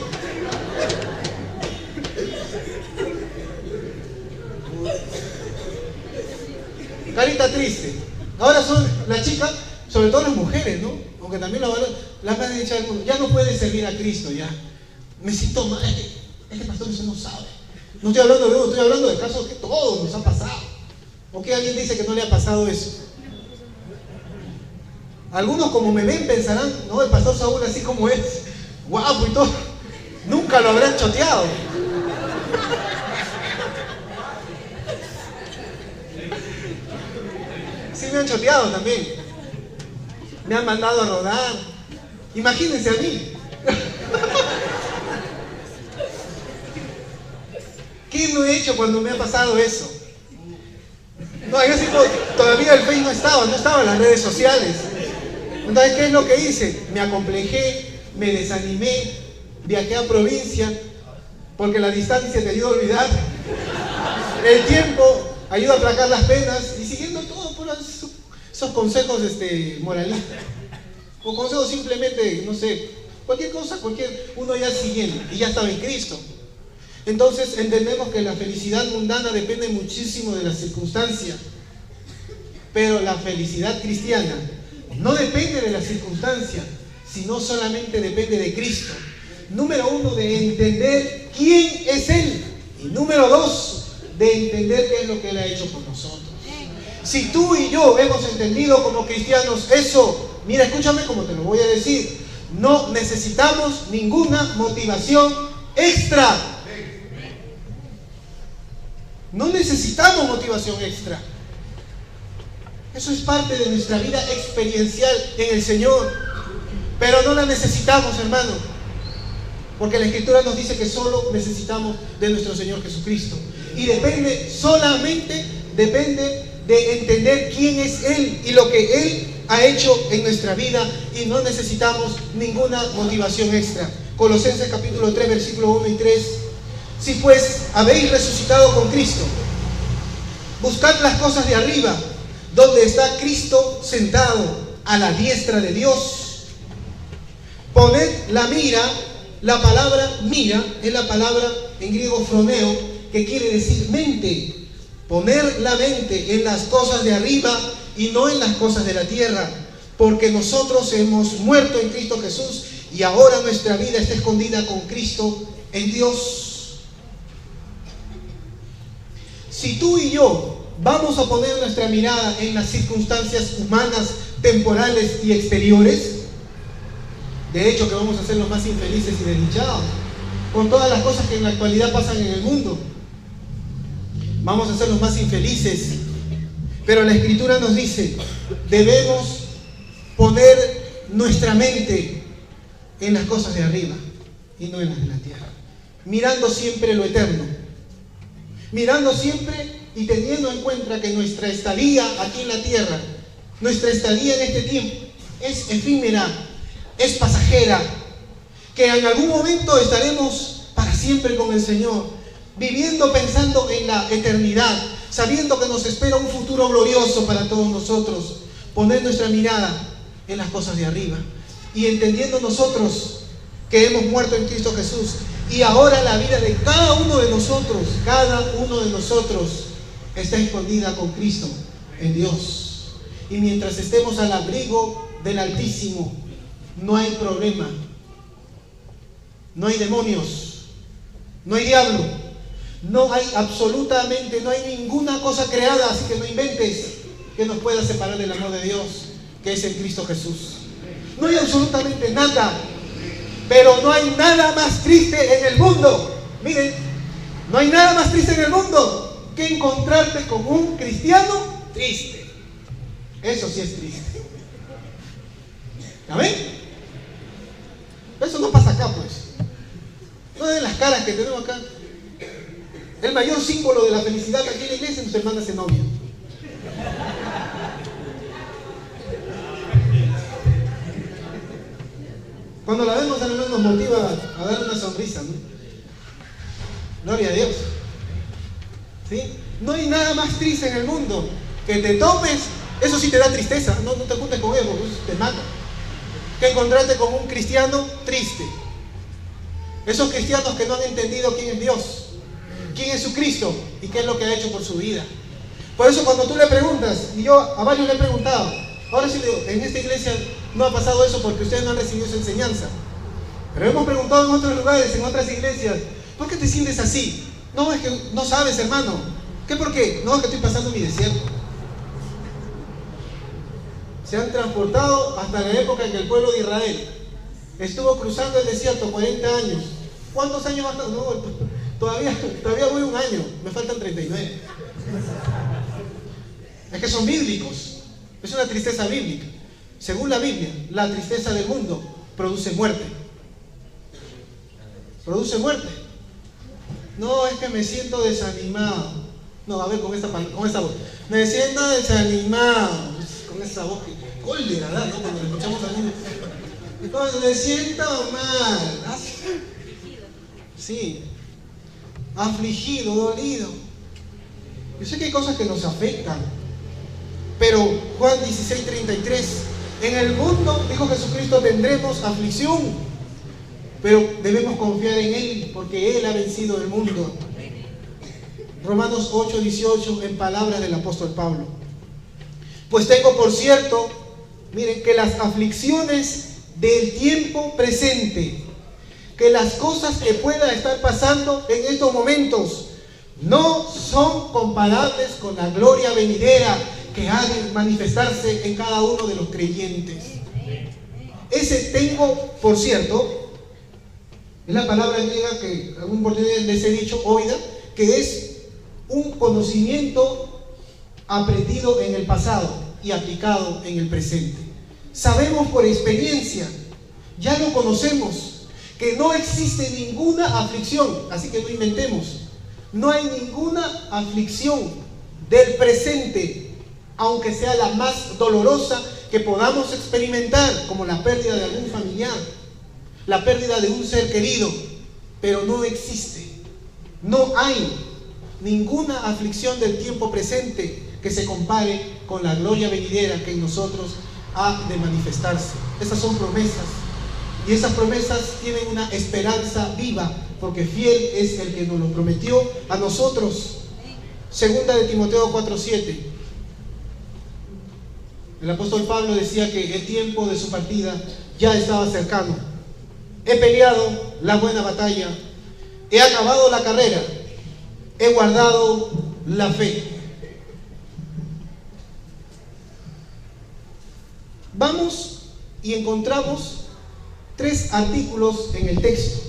Speaker 1: Carita triste. Ahora son las chicas, sobre todo las mujeres, ¿no? Aunque también las van a echar al mundo. Ya no puede servir a Cristo, ya. Me siento mal. Este pastor no sabe. No estoy hablando de uno, estoy hablando de casos que todos nos han pasado. ¿O que alguien dice que no le ha pasado eso? Algunos, como me ven, pensarán, no, el pastor Saúl así como es, guapo y todo, nunca lo habrán choteado. Sí me han choteado también. Me han mandado a rodar. Imagínense a mí. ¿Qué no he hecho cuando me ha pasado eso? No, yo sí, todavía el Facebook no estaba en las redes sociales. Entonces, ¿qué es lo que hice? Me acomplejé, me desanimé, viajé a provincia, porque la distancia te ayuda a olvidar. El tiempo ayuda a aplacar las penas, y siguiendo todo por esos consejos moralistas. O consejos simplemente, no sé, cualquier cosa, uno ya siguiendo, y ya estaba en Cristo. Entonces entendemos que la felicidad mundana depende muchísimo de las circunstancias. Pero la felicidad cristiana no depende de las circunstancias, sino solamente depende de Cristo. Número 1, de entender quién es Él. Y número 2, de entender qué es lo que Él ha hecho por nosotros. Si tú y yo hemos entendido como cristianos eso, mira, escúchame como te lo voy a decir, no necesitamos ninguna motivación extra. No necesitamos motivación extra. Eso es parte de nuestra vida experiencial en el Señor. Pero no la necesitamos, hermano. Porque la Escritura nos dice que solo necesitamos de nuestro Señor Jesucristo. Y solamente depende de entender quién es Él y lo que Él ha hecho en nuestra vida. Y no necesitamos ninguna motivación extra. Colosenses capítulo 3, versículo 1 y 3. Si pues habéis resucitado con Cristo, buscad las cosas de arriba, donde está Cristo sentado a la diestra de Dios. Poned la mira, la palabra mira es la palabra en griego phroneo, que quiere decir mente. Poner la mente en las cosas de arriba y no en las cosas de la tierra, porque nosotros hemos muerto en Cristo Jesús y ahora nuestra vida está escondida con Cristo en Dios. Si tú y yo vamos a poner nuestra mirada en las circunstancias humanas, temporales y exteriores, de hecho que vamos a ser los más infelices y desdichados, con todas las cosas que en la actualidad pasan en el mundo, vamos a ser los más infelices. Pero la Escritura nos dice, debemos poner nuestra mente en las cosas de arriba y no en las de la tierra, mirando siempre lo eterno, mirando siempre y teniendo en cuenta que nuestra estadía aquí en la tierra, nuestra estadía en este tiempo es efímera, es pasajera, que en algún momento estaremos para siempre con el Señor, viviendo pensando en la eternidad, sabiendo que nos espera un futuro glorioso para todos nosotros. Poner nuestra mirada en las cosas de arriba y entendiendo nosotros que hemos muerto en Cristo Jesús y ahora la vida de cada uno de nosotros está escondida con Cristo en Dios. Y mientras estemos al abrigo del Altísimo, no hay problema, no hay demonios, no hay diablo, no hay absolutamente, no hay ninguna cosa creada, así que no inventes, que nos pueda separar del amor de Dios, que es en Cristo Jesús. No hay absolutamente nada, pero no hay nada más triste en el mundo. Miren, no hay nada más triste en el mundo que encontrarte con un cristiano triste. Eso sí es triste. ¿Amén? Eso no pasa acá, pues. No ven las caras que tenemos acá. El mayor símbolo de la felicidad aquí en la iglesia es nuestra hermana Zenobia. Cuando la vemos, a lo menos nos motiva a dar una sonrisa, ¿no? Gloria a Dios. ¿Sí? No hay nada más triste en el mundo que te tomes, eso sí te da tristeza, no te juntes con él porque eso te mata, que encontrarte con un cristiano triste. Esos cristianos que no han entendido quién es Dios, quién es su Cristo y qué es lo que ha hecho por su vida. Por eso cuando tú le preguntas, y yo a varios le he preguntado, ahora sí le digo, en esta iglesia no ha pasado eso porque ustedes no han recibido esa enseñanza, pero hemos preguntado en otros lugares, en otras iglesias, ¿por qué te sientes así? No, es que no sabes, hermano. ¿Qué por qué? No, es que estoy pasando mi desierto. Se han transportado hasta la época en que el pueblo de Israel estuvo cruzando el desierto 40 años. ¿Cuántos años más? No, todavía voy un año, me faltan 39. Es que son bíblicos, es una tristeza bíblica. Según la Biblia, la tristeza del mundo produce muerte. Produce muerte. No, es que me siento desanimado. No, a ver, con esa voz. Me siento desanimado. Con esa voz que cólera da, ¿no? Cuando le escuchamos a mí. Entonces, me siento mal. Sí. Afligido, dolido. Yo sé que hay cosas que nos afectan. Pero Juan 16:33, en el mundo, dijo Jesucristo, tendremos aflicción. pero debemos confiar en Él porque Él ha vencido el mundo. Romanos 8:18 en palabras del apóstol Pablo. Pues tengo por cierto, miren, que las aflicciones del tiempo presente, que las cosas que puedan estar pasando en estos momentos, no son comparables con la gloria venidera que ha de manifestarse en cada uno de los creyentes. Ese tengo, por cierto, es la palabra griega que algún portugués les he dicho, oida, que es un conocimiento aprendido en el pasado y aplicado en el presente. Sabemos por experiencia, ya lo conocemos, que no existe ninguna aflicción, así que no inventemos. No hay ninguna aflicción del presente, aunque sea la más dolorosa que podamos experimentar, como la pérdida de algún familiar, la pérdida de un ser querido, pero no existe. No hay ninguna aflicción del tiempo presente que se compare con la gloria venidera que en nosotros ha de manifestarse. Esas son promesas, y esas promesas tienen una esperanza viva, porque fiel es el que nos lo prometió a nosotros. Segunda de Timoteo 4:7. El apóstol Pablo decía que el tiempo de su partida ya estaba cercano. He peleado la buena batalla, he acabado la carrera, he guardado la fe. Vamos y encontramos 3 artículos en el texto.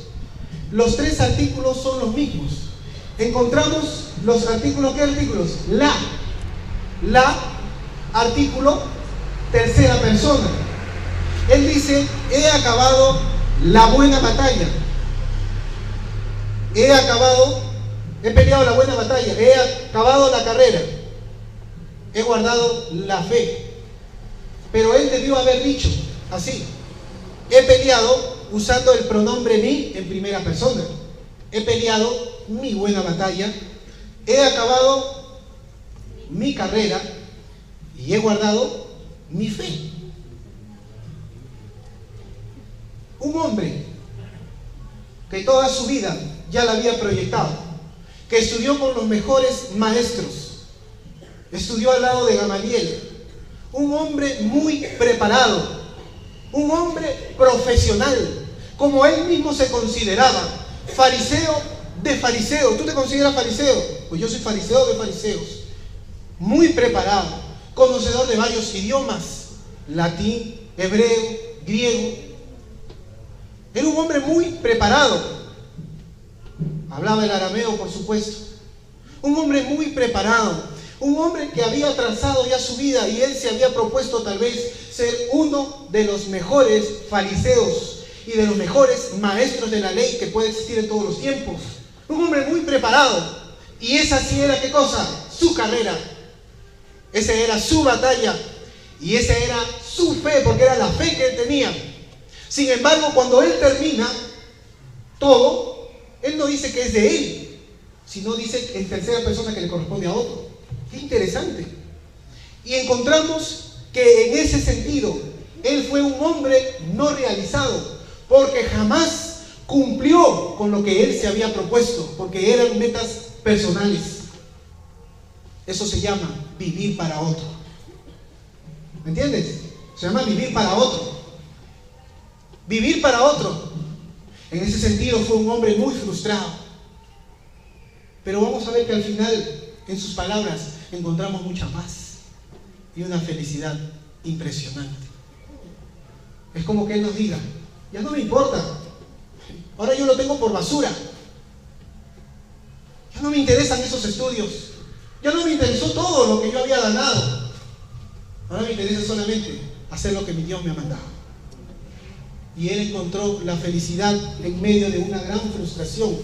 Speaker 1: Los 3 artículos son los mismos. Encontramos los artículos, ¿qué artículos? La, artículo, tercera persona. Él dice, he acabado la buena batalla. He peleado la buena batalla, he acabado la carrera, he guardado la fe. Pero él debió haber dicho así: he peleado, usando el pronombre mí en primera persona. He peleado mi buena batalla, he acabado mi carrera y he guardado mi fe. Un hombre que toda su vida ya la había proyectado, que estudió con los mejores maestros, estudió al lado de Gamaliel, un hombre muy preparado, un hombre profesional, como él mismo se consideraba, fariseo de fariseos. ¿Tú te consideras fariseo? Pues yo soy fariseo de fariseos. Muy preparado, conocedor de varios idiomas, latín, hebreo, griego. Era un hombre muy preparado. Hablaba el arameo, por supuesto. Un hombre muy preparado. Un hombre que había trazado ya su vida, y él se había propuesto tal vez ser uno de los mejores fariseos y de los mejores maestros de la ley que puede existir en todos los tiempos. Un hombre muy preparado. Y esa sí era, ¿qué cosa? Su carrera. Esa era su batalla. Y esa era su fe, porque era la fe que él tenía. Sin embargo, cuando él termina todo, él no dice que es de él, sino dice en tercera persona que le corresponde a otro. Qué interesante. Y encontramos que en ese sentido, él fue un hombre no realizado, porque jamás cumplió con lo que él se había propuesto, porque eran metas personales. Eso se llama vivir para otro. ¿Me entiendes? Se llama vivir para otro. Vivir para otro. En ese sentido fue un hombre muy frustrado. Pero vamos a ver que al final, en sus palabras, encontramos mucha paz y una felicidad impresionante. Es como que él nos diga: ya no me importa, ahora yo lo tengo por basura. Ya no me interesan esos estudios, ya no me interesó todo lo que yo había ganado. Ahora me interesa solamente hacer lo que mi Dios me ha mandado. Y él encontró la felicidad en medio de una gran frustración.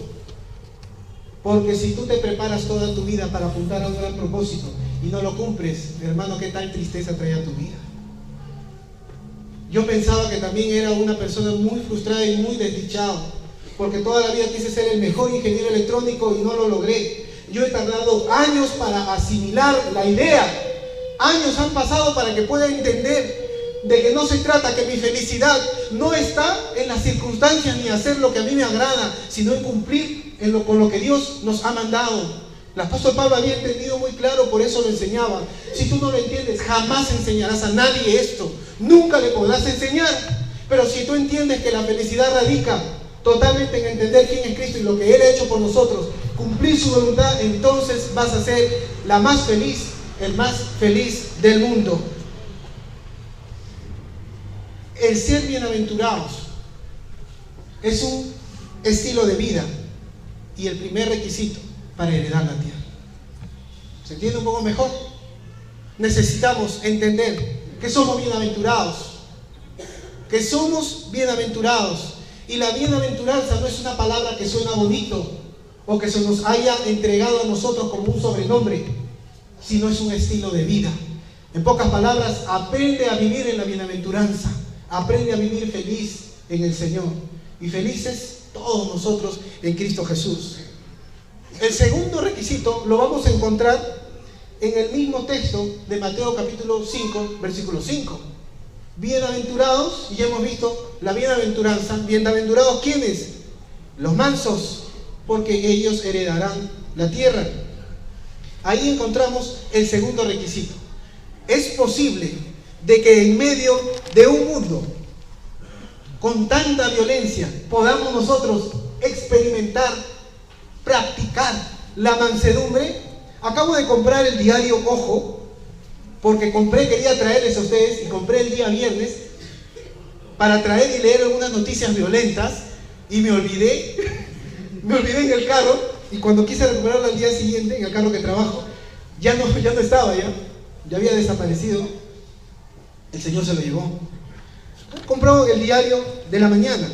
Speaker 1: Porque si tú te preparas toda tu vida para apuntar a un gran propósito y no lo cumples, hermano, ¿qué tal tristeza trae a tu vida? Yo pensaba que también era una persona muy frustrada y muy desdichado, porque toda la vida quise ser el mejor ingeniero electrónico y no lo logré. Yo he tardado años para asimilar la idea. Años han pasado para que pueda entender de que no se trata, que mi felicidad no está en las circunstancias ni hacer lo que a mí me agrada, sino en cumplir con lo que Dios nos ha mandado. El apóstol Pablo había entendido muy claro, por eso lo enseñaba. Si tú no lo entiendes, jamás enseñarás a nadie esto. Nunca le podrás enseñar. Pero si tú entiendes que la felicidad radica totalmente en entender quién es Cristo y lo que Él ha hecho por nosotros, cumplir su voluntad, entonces vas a ser la más feliz, el más feliz del mundo. El ser bienaventurados es un estilo de vida y el primer requisito para heredar la tierra. ¿Se entiende un poco mejor? Necesitamos entender que somos bienaventurados, que somos bienaventurados. Y la bienaventuranza no es una palabra que suena bonito o que se nos haya entregado a nosotros como un sobrenombre, sino es un estilo de vida. En pocas palabras, aprende a vivir en la bienaventuranza, aprende a vivir feliz en el Señor, y felices todos nosotros en Cristo Jesús. El segundo requisito lo vamos a encontrar en el mismo texto de Mateo capítulo 5, versículo 5. Bienaventurados, y ya hemos visto la bienaventuranza. Bienaventurados, ¿quiénes? Los mansos, porque ellos heredarán la tierra. Ahí encontramos el segundo requisito. Es posible de que en medio de un mundo con tanta violencia podamos nosotros experimentar, practicar la mansedumbre. Acabo de comprar el diario Ojo, porque quería traerles a ustedes, y compré el día viernes para traer y leer algunas noticias violentas, y me olvidé en el carro, y cuando quise recuperarlo al día siguiente, en el carro que trabajo, ya no estaba, ya había desaparecido. El Señor se lo llevó. Compró el diario de la mañana.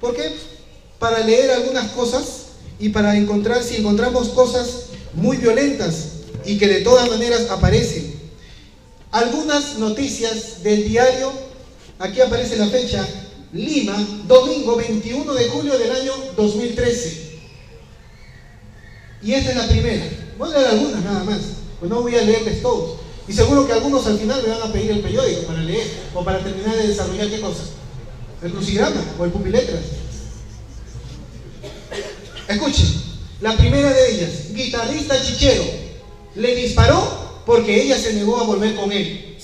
Speaker 1: ¿Por qué? Para leer algunas cosas y para encontrar, si encontramos cosas muy violentas y que de todas maneras aparecen. Algunas noticias del diario, aquí aparece la fecha, Lima, domingo 21 de julio del año 2013. Y esta es la primera. Voy a leer algunas nada más, pues no voy a leerles todos. Y seguro que algunos al final me van a pedir el periódico para leer, o para terminar de desarrollar ¿qué cosa? El crucigrama o el pupiletras. Escuchen, la primera de ellas, guitarrista chichero, le disparó porque ella se negó a volver con él.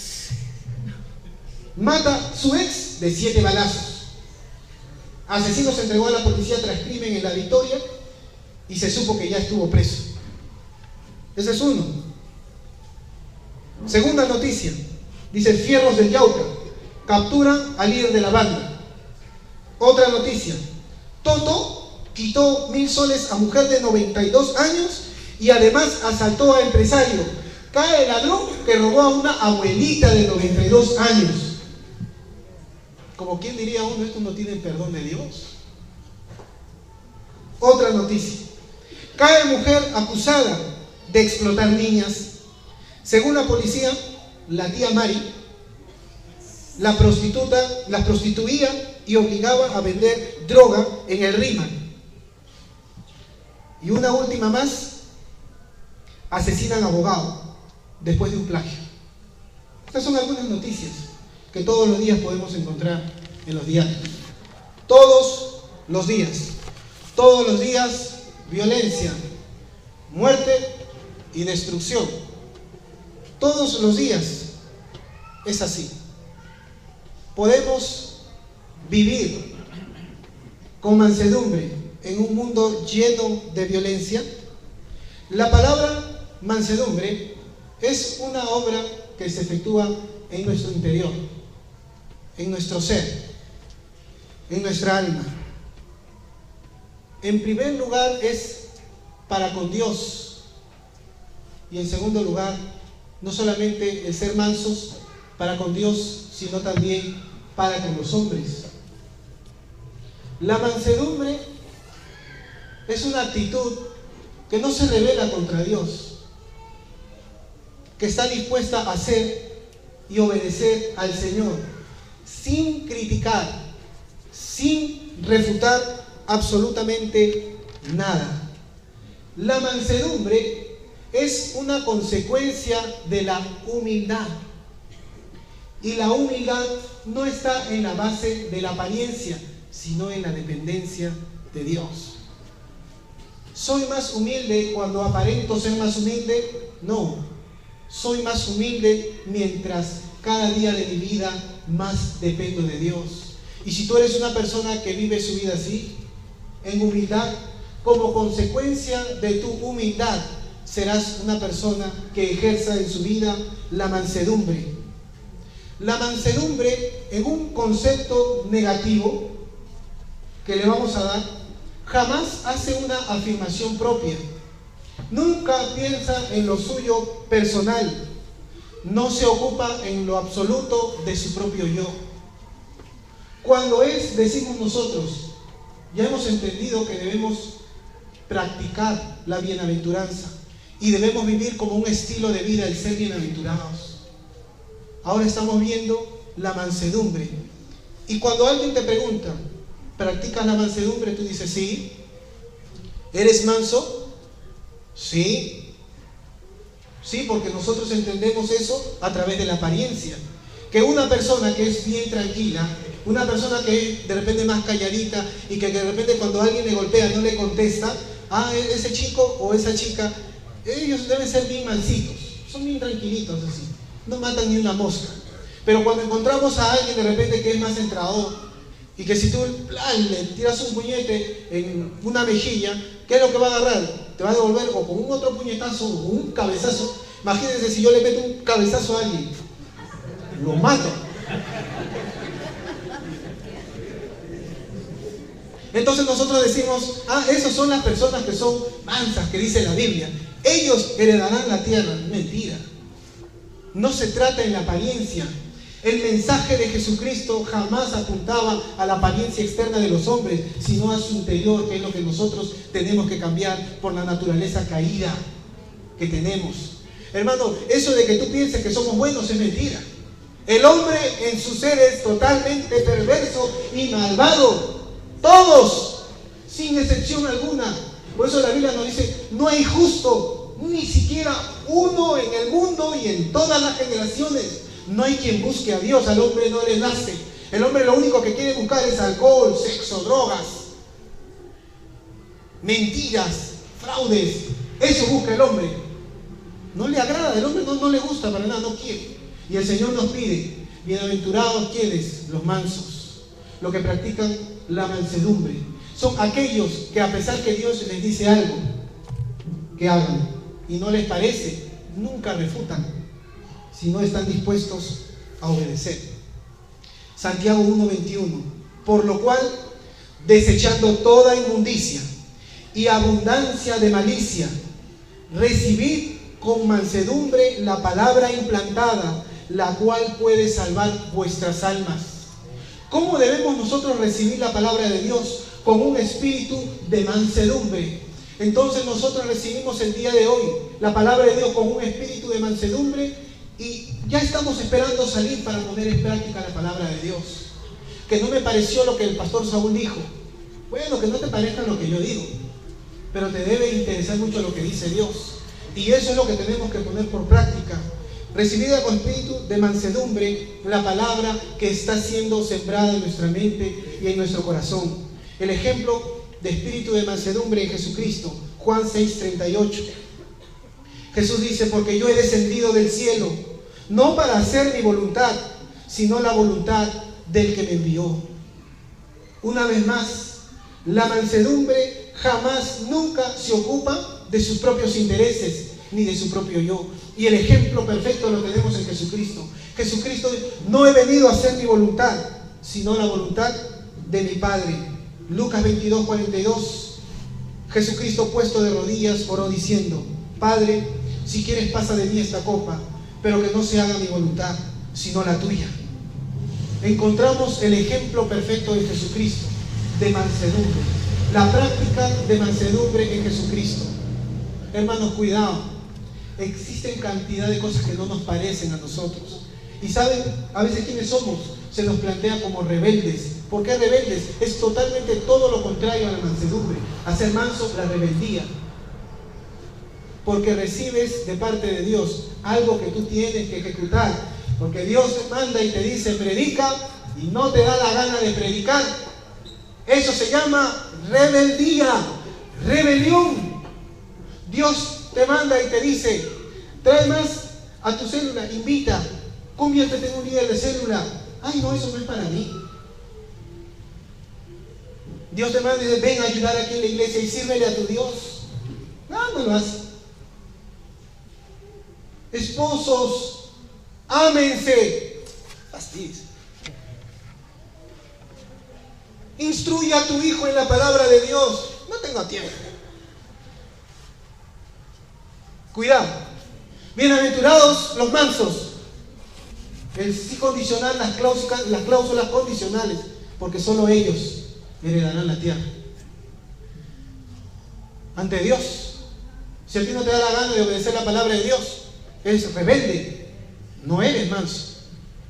Speaker 1: Mata su ex de 7 balazos. Asesino se entregó a la policía tras crimen en La Victoria y se supo que ya estuvo preso. Ese es uno. Segunda noticia, dice Fierros del Yauca, capturan al líder de la banda. Otra noticia, Toto quitó 1,000 soles a mujer de 92 años y además asaltó a empresario. Cae el ladrón que robó a una abuelita de 92 años. Como quien diría uno, estos no tienen perdón de Dios. Otra noticia, cae mujer acusada de explotar niñas. Según la policía, la tía Mari la prostituía y obligaba a vender droga en el Rima. Y una última más, asesinan abogado después de un plagio. Estas son algunas noticias que todos los días podemos encontrar en los diarios. Todos los días, violencia, muerte y destrucción. Todos los días es así. Podemos vivir con mansedumbre en un mundo lleno de violencia. La palabra mansedumbre es una obra que se efectúa en nuestro interior, en nuestro ser, en nuestra alma. En primer lugar es para con Dios, y en segundo lugar, no solamente el ser mansos para con Dios, sino también para con los hombres. La mansedumbre es una actitud que no se revela contra Dios, que está dispuesta a hacer y obedecer al Señor, sin criticar, sin refutar absolutamente nada. La mansedumbre es una consecuencia de la humildad. Y la humildad no está en la base de la apariencia, sino en la dependencia de Dios. ¿Soy más humilde cuando aparento ser más humilde? No. Soy más humilde mientras cada día de mi vida más dependo de Dios. Y si tú eres una persona que vive su vida así, en humildad, como consecuencia de tu humildad, serás una persona que ejerza en su vida la mansedumbre. La mansedumbre, en un concepto negativo que le vamos a dar, jamás hace una afirmación propia. Nunca piensa en lo suyo personal. No se ocupa en lo absoluto de su propio yo. Cuando decimos nosotros, ya hemos entendido que debemos practicar la bienaventuranza y debemos vivir como un estilo de vida el ser bienaventurados. Ahora estamos viendo la mansedumbre. Y cuando alguien te pregunta, ¿practicas la mansedumbre? Tú dices, sí. ¿Eres manso? Sí. Sí, porque nosotros entendemos eso a través de la apariencia. Que una persona que es bien tranquila, una persona que es de repente más calladita y que de repente cuando alguien le golpea no le contesta, ese chico o esa chica, ellos deben ser bien mansitos, son bien tranquilitos así, no matan ni una mosca. Pero cuando encontramos a alguien de repente que es más centrado y que si tú le tiras un puñete en una mejilla, ¿qué es lo que va a agarrar? Te va a devolver o con un otro puñetazo o un cabezazo. Imagínense si yo le meto un cabezazo a alguien, lo mato. Entonces nosotros decimos, esas son las personas que son mansas, que dice la Biblia. Ellos heredarán la tierra. Mentira. No se trata en la apariencia. El mensaje de Jesucristo jamás apuntaba a la apariencia externa de los hombres, sino a su interior, que es lo que nosotros tenemos que cambiar por la naturaleza caída que tenemos. Hermano, eso de que tú pienses que somos buenos es mentira. El hombre en su ser es totalmente perverso y malvado. Todos, sin excepción alguna. Por eso la Biblia nos dice, no hay justo, ni siquiera uno en el mundo y en todas las generaciones. No hay quien busque a Dios, al hombre no le nace. El hombre lo único que quiere buscar es alcohol, sexo, drogas, mentiras, fraudes. Eso busca el hombre. No le agrada, el hombre no le gusta para nada, no quiere. Y el Señor nos pide, bienaventurados quienes, los mansos, los que practican la mansedumbre. Son aquellos que a pesar que Dios les dice algo, que hagan, y no les parece, nunca refutan, sino están dispuestos a obedecer. Santiago 1:21, por lo cual, desechando toda inmundicia y abundancia de malicia, recibid con mansedumbre la palabra implantada, la cual puede salvar vuestras almas. ¿Cómo debemos nosotros recibir la palabra de Dios? Con un espíritu de mansedumbre. Entonces nosotros recibimos el día de hoy la palabra de Dios con un espíritu de mansedumbre y ya estamos esperando salir para poner en práctica la palabra de Dios. Que no me pareció lo que el pastor Saúl dijo. Bueno, que no te parezca lo que yo digo, pero te debe interesar mucho lo que dice Dios. Y eso es lo que tenemos que poner por práctica. Recibida con espíritu de mansedumbre la palabra que está siendo sembrada en nuestra mente y en nuestro corazón. El ejemplo de espíritu de mansedumbre en Jesucristo, Juan 6:38. Jesús dice, porque yo he descendido del cielo, no para hacer mi voluntad, sino la voluntad del que me envió. Una vez más, la mansedumbre jamás, nunca se ocupa de sus propios intereses, ni de su propio yo. Y el ejemplo perfecto lo tenemos en Jesucristo. Jesucristo, no he venido a hacer mi voluntad, sino la voluntad de mi Padre. Lucas 22:42. Jesucristo, puesto de rodillas, oró diciendo, Padre, si quieres pasa de mí esta copa, pero que no se haga mi voluntad, sino la tuya. Encontramos el ejemplo perfecto de Jesucristo, de mansedumbre. La práctica de mansedumbre en Jesucristo. Hermanos, cuidado. Existen cantidad de cosas que no nos parecen a nosotros. Y saben, a veces ¿quiénes somos? Se nos plantea como rebeldes. ¿Por qué rebeldes? Es totalmente todo lo contrario a la mansedumbre. A ser manso, la rebeldía. Porque recibes de parte de Dios algo que tú tienes que ejecutar. Porque Dios te manda y te dice predica y no te da la gana de predicar. Eso se llama rebeldía, rebelión. Dios te manda y te dice, trae más a tu célula, invita, conviértete en un líder de célula. Ay, no, eso no es para mí. Dios te manda y dice, ven a ayudar aquí en la iglesia y sírvele a tu Dios. No lo hace. Esposos, ámense. Fastidies. Instruye a tu hijo en la palabra de Dios. No tengo tiempo. Cuidado. Bienaventurados los mansos. El sí condicional, las cláusulas condicionales, porque solo ellos heredarán la tierra. Ante Dios. Si a ti no te da la gana de obedecer la palabra de Dios, eres rebelde, no eres manso.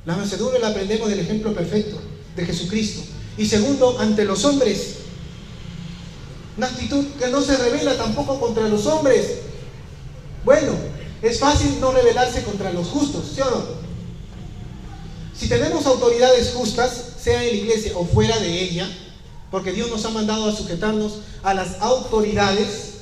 Speaker 1: La mansedumbre la aprendemos del ejemplo perfecto de Jesucristo. Y segundo, ante los hombres, una actitud que no se revela tampoco contra los hombres. Bueno, es fácil no rebelarse contra los justos, ¿sí o no? Si tenemos autoridades justas, sea en la iglesia o fuera de ella, porque Dios nos ha mandado a sujetarnos a las autoridades,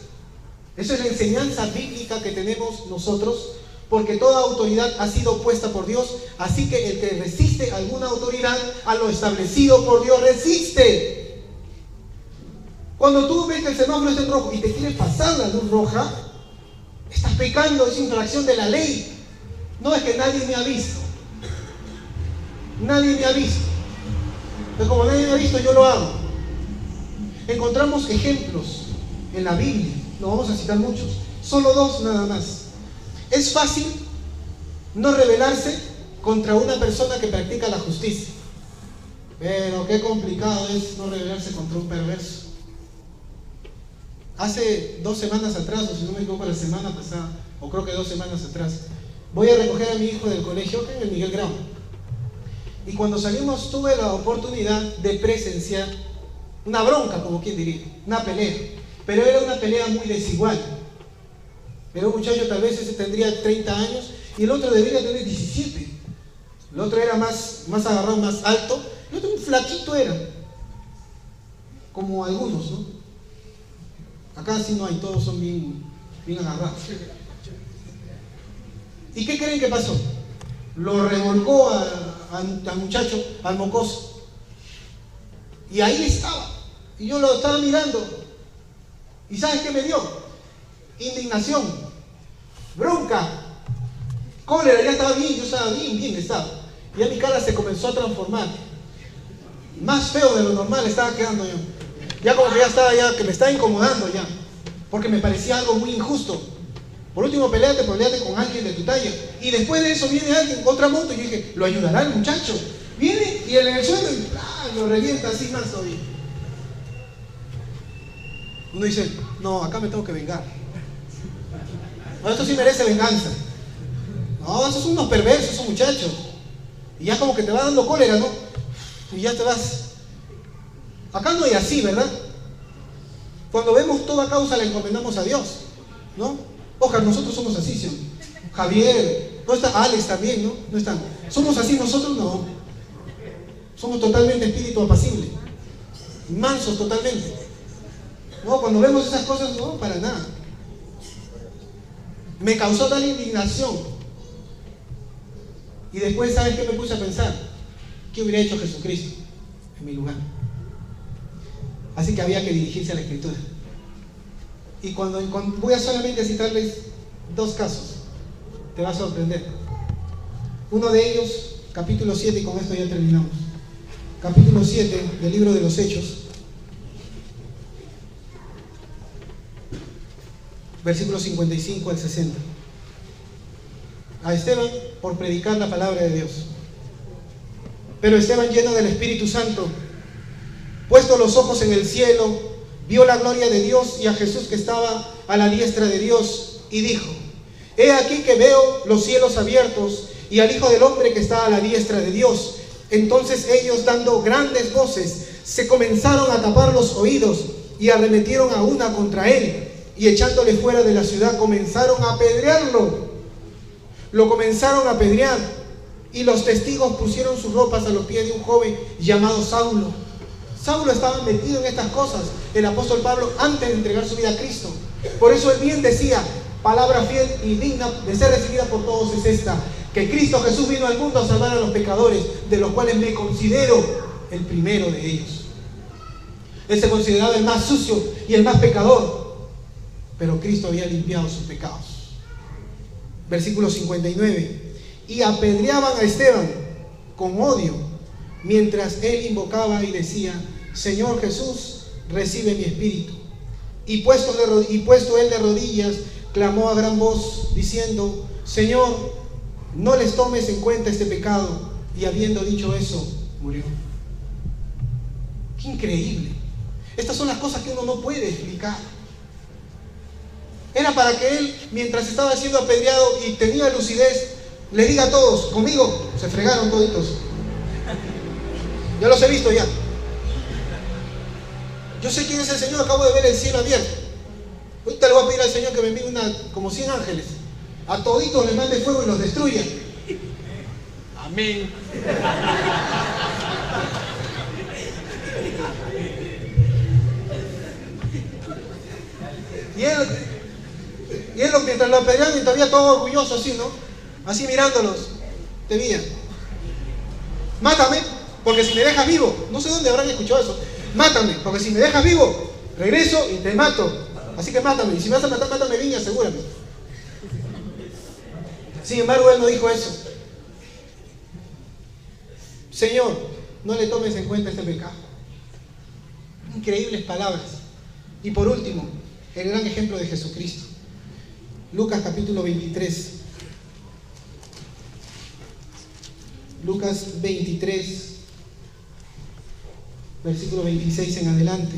Speaker 1: esa es la enseñanza bíblica que tenemos nosotros, porque toda autoridad ha sido puesta por Dios, así que el que resiste a alguna autoridad, a lo establecido por Dios, resiste. Cuando tú ves que el semáforo está en rojo y te quieres pasar la luz roja, estás pecando, es infracción de la ley. No es que nadie me ha visto. Nadie me ha visto. Pero como nadie me ha visto, yo lo hago. Encontramos ejemplos en la Biblia, no vamos a citar muchos, solo 2 nada más. Es fácil no rebelarse contra una persona que practica la justicia, pero qué complicado es no rebelarse contra un perverso. Hace 2 semanas atrás, o si no me equivoco la semana pasada, o creo que 2 semanas atrás, voy a recoger a mi hijo del colegio en el Miguel Grau. Y cuando salimos tuve la oportunidad de presenciar una bronca, como quien diría, una pelea. Pero era una pelea muy desigual. Era un muchacho, tal vez ese tendría 30 años y el otro debería tener 17. El otro era más agarrado, más alto. El otro un flaquito era. Como algunos, ¿no? Acá sí no hay, todos son bien agarrados. ¿Y qué creen que pasó? Lo revolcó al muchacho, al mocoso. Y ahí estaba. Y yo lo estaba mirando. ¿Y sabes qué me dio? Indignación, bronca, cólera. Ya estaba bien, yo estaba bien estaba. Y ya mi cara se comenzó a transformar. Más feo de lo normal estaba quedando yo. Ya como que ya estaba, que me estaba incomodando ya. Porque me parecía algo muy injusto. Por último, peleate con alguien de tu talla. Y después de eso viene alguien con otra moto y yo dije, ¿lo ayudará el muchacho? Viene y en el suelo y lo revienta así más todavía. Uno dice, no, acá me tengo que vengar. No, esto sí merece venganza. No, esos son unos perversos, esos muchachos. Y ya como que te va dando cólera, ¿no? Y ya te vas. Acá no hay así, ¿verdad? Cuando vemos toda causa la encomendamos a Dios, ¿no? Ojalá, nosotros somos así, ¿sí? Javier, no está Alex también, ¿no? No están. ¿Somos así nosotros? No. Somos totalmente espíritu apacible. Mansos totalmente. No, cuando vemos esas cosas, no, para nada. Me causó tal indignación. Y después, ¿sabes qué me puse a pensar? ¿Qué hubiera hecho Jesucristo en mi lugar? Así que había que dirigirse a la Escritura. Y cuando voy a solamente citarles 2 casos, te va a sorprender. Uno de ellos, capítulo 7, y con esto ya terminamos. Capítulo 7 del libro de los Hechos, versículos 55 al 60. A Esteban por predicar la palabra de Dios. Pero Esteban, lleno del Espíritu Santo, puesto los ojos en el cielo, vio la gloria de Dios y a Jesús que estaba a la diestra de Dios, y dijo: He aquí que veo los cielos abiertos y al Hijo del Hombre que está a la diestra de Dios. Entonces ellos, dando grandes voces, se comenzaron a tapar los oídos y arremetieron a una contra él, y echándole fuera de la ciudad comenzaron a apedrearlo. Lo comenzaron a apedrear y los testigos pusieron sus ropas a los pies de un joven llamado Saulo. Saulo estaba metido en estas cosas, el apóstol Pablo, antes de entregar su vida a Cristo. Por eso él bien decía, palabra fiel y digna de ser recibida por todos es esta, que Cristo Jesús vino al mundo a salvar a los pecadores, de los cuales me considero el primero de ellos. Él se consideraba el más sucio y el más pecador, pero Cristo había limpiado sus pecados. Versículo 59. Y apedreaban a Esteban con odio, mientras él invocaba y decía, Señor Jesús, recibe mi espíritu. Y puesto él de rodillas, clamó a gran voz, diciendo, Señor, no les tomes en cuenta este pecado. Y habiendo dicho eso, murió. ¡Qué increíble! Estas son las cosas que uno no puede explicar. Era para que él, mientras estaba siendo apedreado y tenía lucidez, le diga a todos, conmigo, se fregaron toditos. Ya los he visto ya. Yo sé quién es el Señor, acabo de ver el cielo abierto. Ahorita le voy a pedir al Señor que me envíe como 100 ángeles. A toditos les mande fuego y los destruya. Amén. Y él mientras lo apedreaban, y todavía todo orgulloso así, ¿no? Así mirándolos, te veía. Mátame, porque si me dejas vivo, no sé dónde habrán escuchado eso. Mátame, porque si me dejas vivo, regreso y te mato. Así que mátame, y si me vas a matar, mátame bien y asegúrame. Sin embargo, él no dijo eso. Señor, no le tomes en cuenta este pecado. Increíbles palabras. Y por último, el gran ejemplo de Jesucristo. Lucas capítulo 23. Lucas 23, versículo 26 en adelante.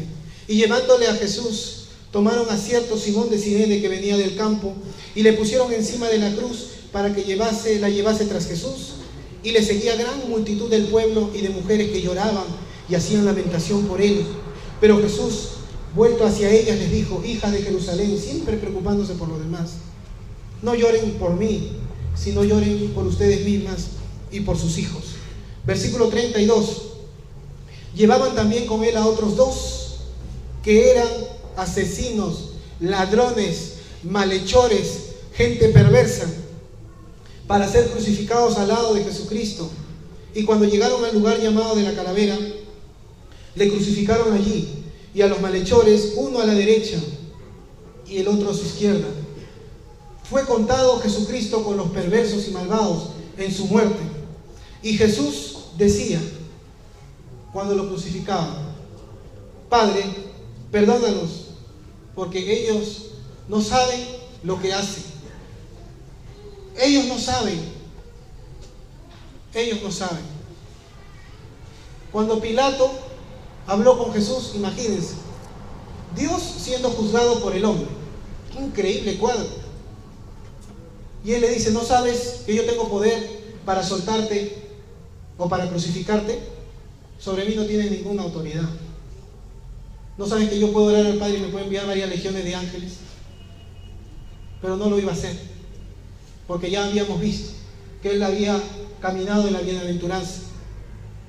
Speaker 1: Y llevándole a Jesús, tomaron a cierto Simón de Cirene que venía del campo y le pusieron encima de la cruz para que la llevase tras Jesús. Y le seguía gran multitud del pueblo y de mujeres que lloraban y hacían lamentación por él. Pero Jesús, vuelto hacia ellas, les dijo, hijas de Jerusalén, siempre preocupándose por los demás, no lloren por mí, sino lloren por ustedes mismas y por sus hijos. Versículo 32. Llevaban también con él a otros dos, que eran asesinos, ladrones, malhechores, gente perversa, para ser crucificados al lado de Jesucristo. Y cuando llegaron al lugar llamado de la Calavera, le crucificaron allí, y a los malhechores, uno a la derecha y el otro a su izquierda. Fue contado Jesucristo con los perversos y malvados en su muerte. Y Jesús decía, cuando lo crucificaban, Padre, perdónalos, porque ellos no saben lo que hacen. Ellos no saben. Ellos no saben. Cuando Pilato habló con Jesús, imagínense, Dios siendo juzgado por el hombre. Qué increíble cuadro. Y él le dice, ¿no sabes que yo tengo poder para soltarte o para crucificarte? Sobre mí no tienes ninguna autoridad. ¿No sabes que yo puedo orar al Padre y me puede enviar varias legiones de ángeles? Pero no lo iba a hacer, porque ya habíamos visto que él había caminado en la bienaventuranza.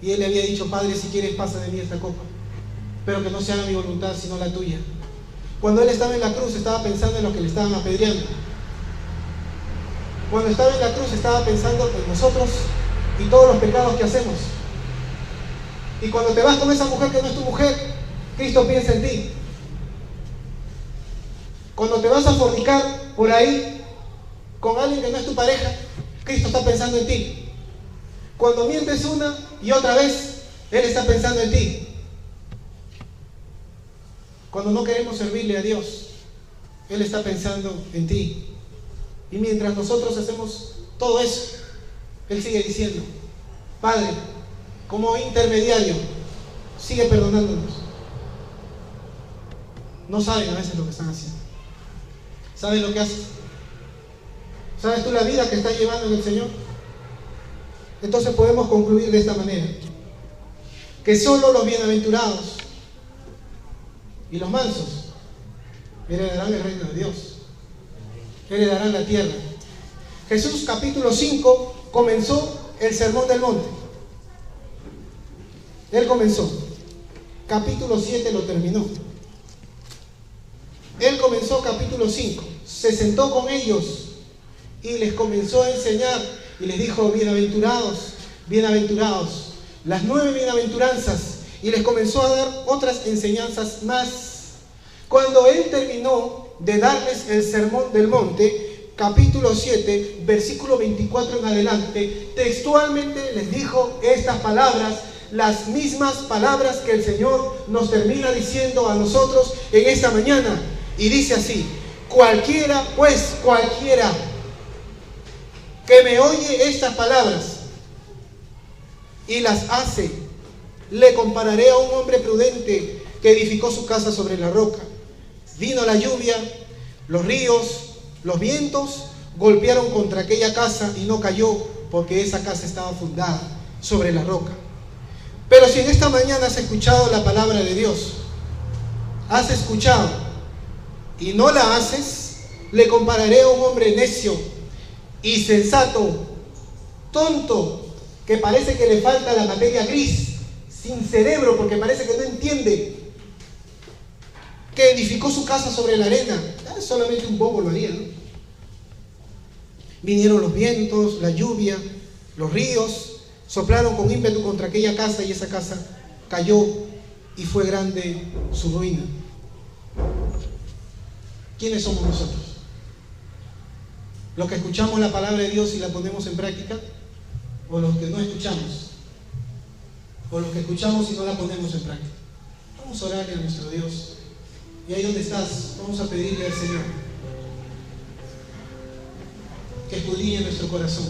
Speaker 1: Y él le había dicho, Padre, si quieres pasa de mí esta copa, pero que no se haga mi voluntad sino la tuya. Cuando él estaba en la cruz estaba pensando en lo que le estaban apedreando. Cuando estaba en la cruz estaba pensando en nosotros y todos los pecados que hacemos. Y cuando te vas con esa mujer que no es tu mujer, Cristo piensa en ti. Cuando te vas a fornicar por ahí con alguien que no es tu pareja, Cristo está pensando en ti. Cuando mientes una y otra vez, Él está pensando en ti. Cuando no queremos servirle a Dios, Él está pensando en ti. Y mientras nosotros hacemos todo eso, Él sigue diciendo, Padre, como intermediario, sigue perdonándonos. No saben a veces lo que están haciendo. ¿Saben lo que hacen? ¿Sabes tú la vida que estás llevando en el Señor? Entonces podemos concluir de esta manera, que solo los bienaventurados y los mansos heredarán el reino de Dios, heredarán la tierra. Jesús capítulo 5 comenzó el Sermón del Monte. Él comenzó. Capítulo 7 lo terminó. Él comenzó capítulo 5. Se sentó con ellos y les comenzó a enseñar y les dijo: bienaventurados, bienaventurados, las 9 bienaventuranzas, y les comenzó a dar otras enseñanzas más. Cuando él terminó de darles el Sermón del Monte, capítulo 7, versículo 24 en adelante, textualmente les dijo estas palabras, las mismas palabras que el Señor nos termina diciendo a nosotros en esta mañana. Y dice así: cualquiera, pues cualquiera que me oye estas palabras y las hace, le compararé a un hombre prudente que edificó su casa sobre la roca. Vino la lluvia, los ríos, los vientos golpearon contra aquella casa y no cayó, porque esa casa estaba fundada sobre la roca. Pero si en esta mañana has escuchado la palabra de Dios, has escuchado y no la haces, le compararé a un hombre necio, insensato, tonto, que parece que le falta la materia gris, sin cerebro, porque parece que no entiende, que edificó su casa sobre la arena. Solamente un bobo lo haría, ¿no? Vinieron los vientos, la lluvia, los ríos, soplaron con ímpetu contra aquella casa y esa casa cayó y fue grande su ruina. ¿Quiénes somos nosotros? ¿Los que escuchamos la palabra de Dios y la ponemos en práctica? ¿O los que no escuchamos? ¿O los que escuchamos y no la ponemos en práctica? Vamos a orarle a nuestro Dios. Y ahí donde estás, vamos a pedirle al Señor que escudriñe nuestro corazón.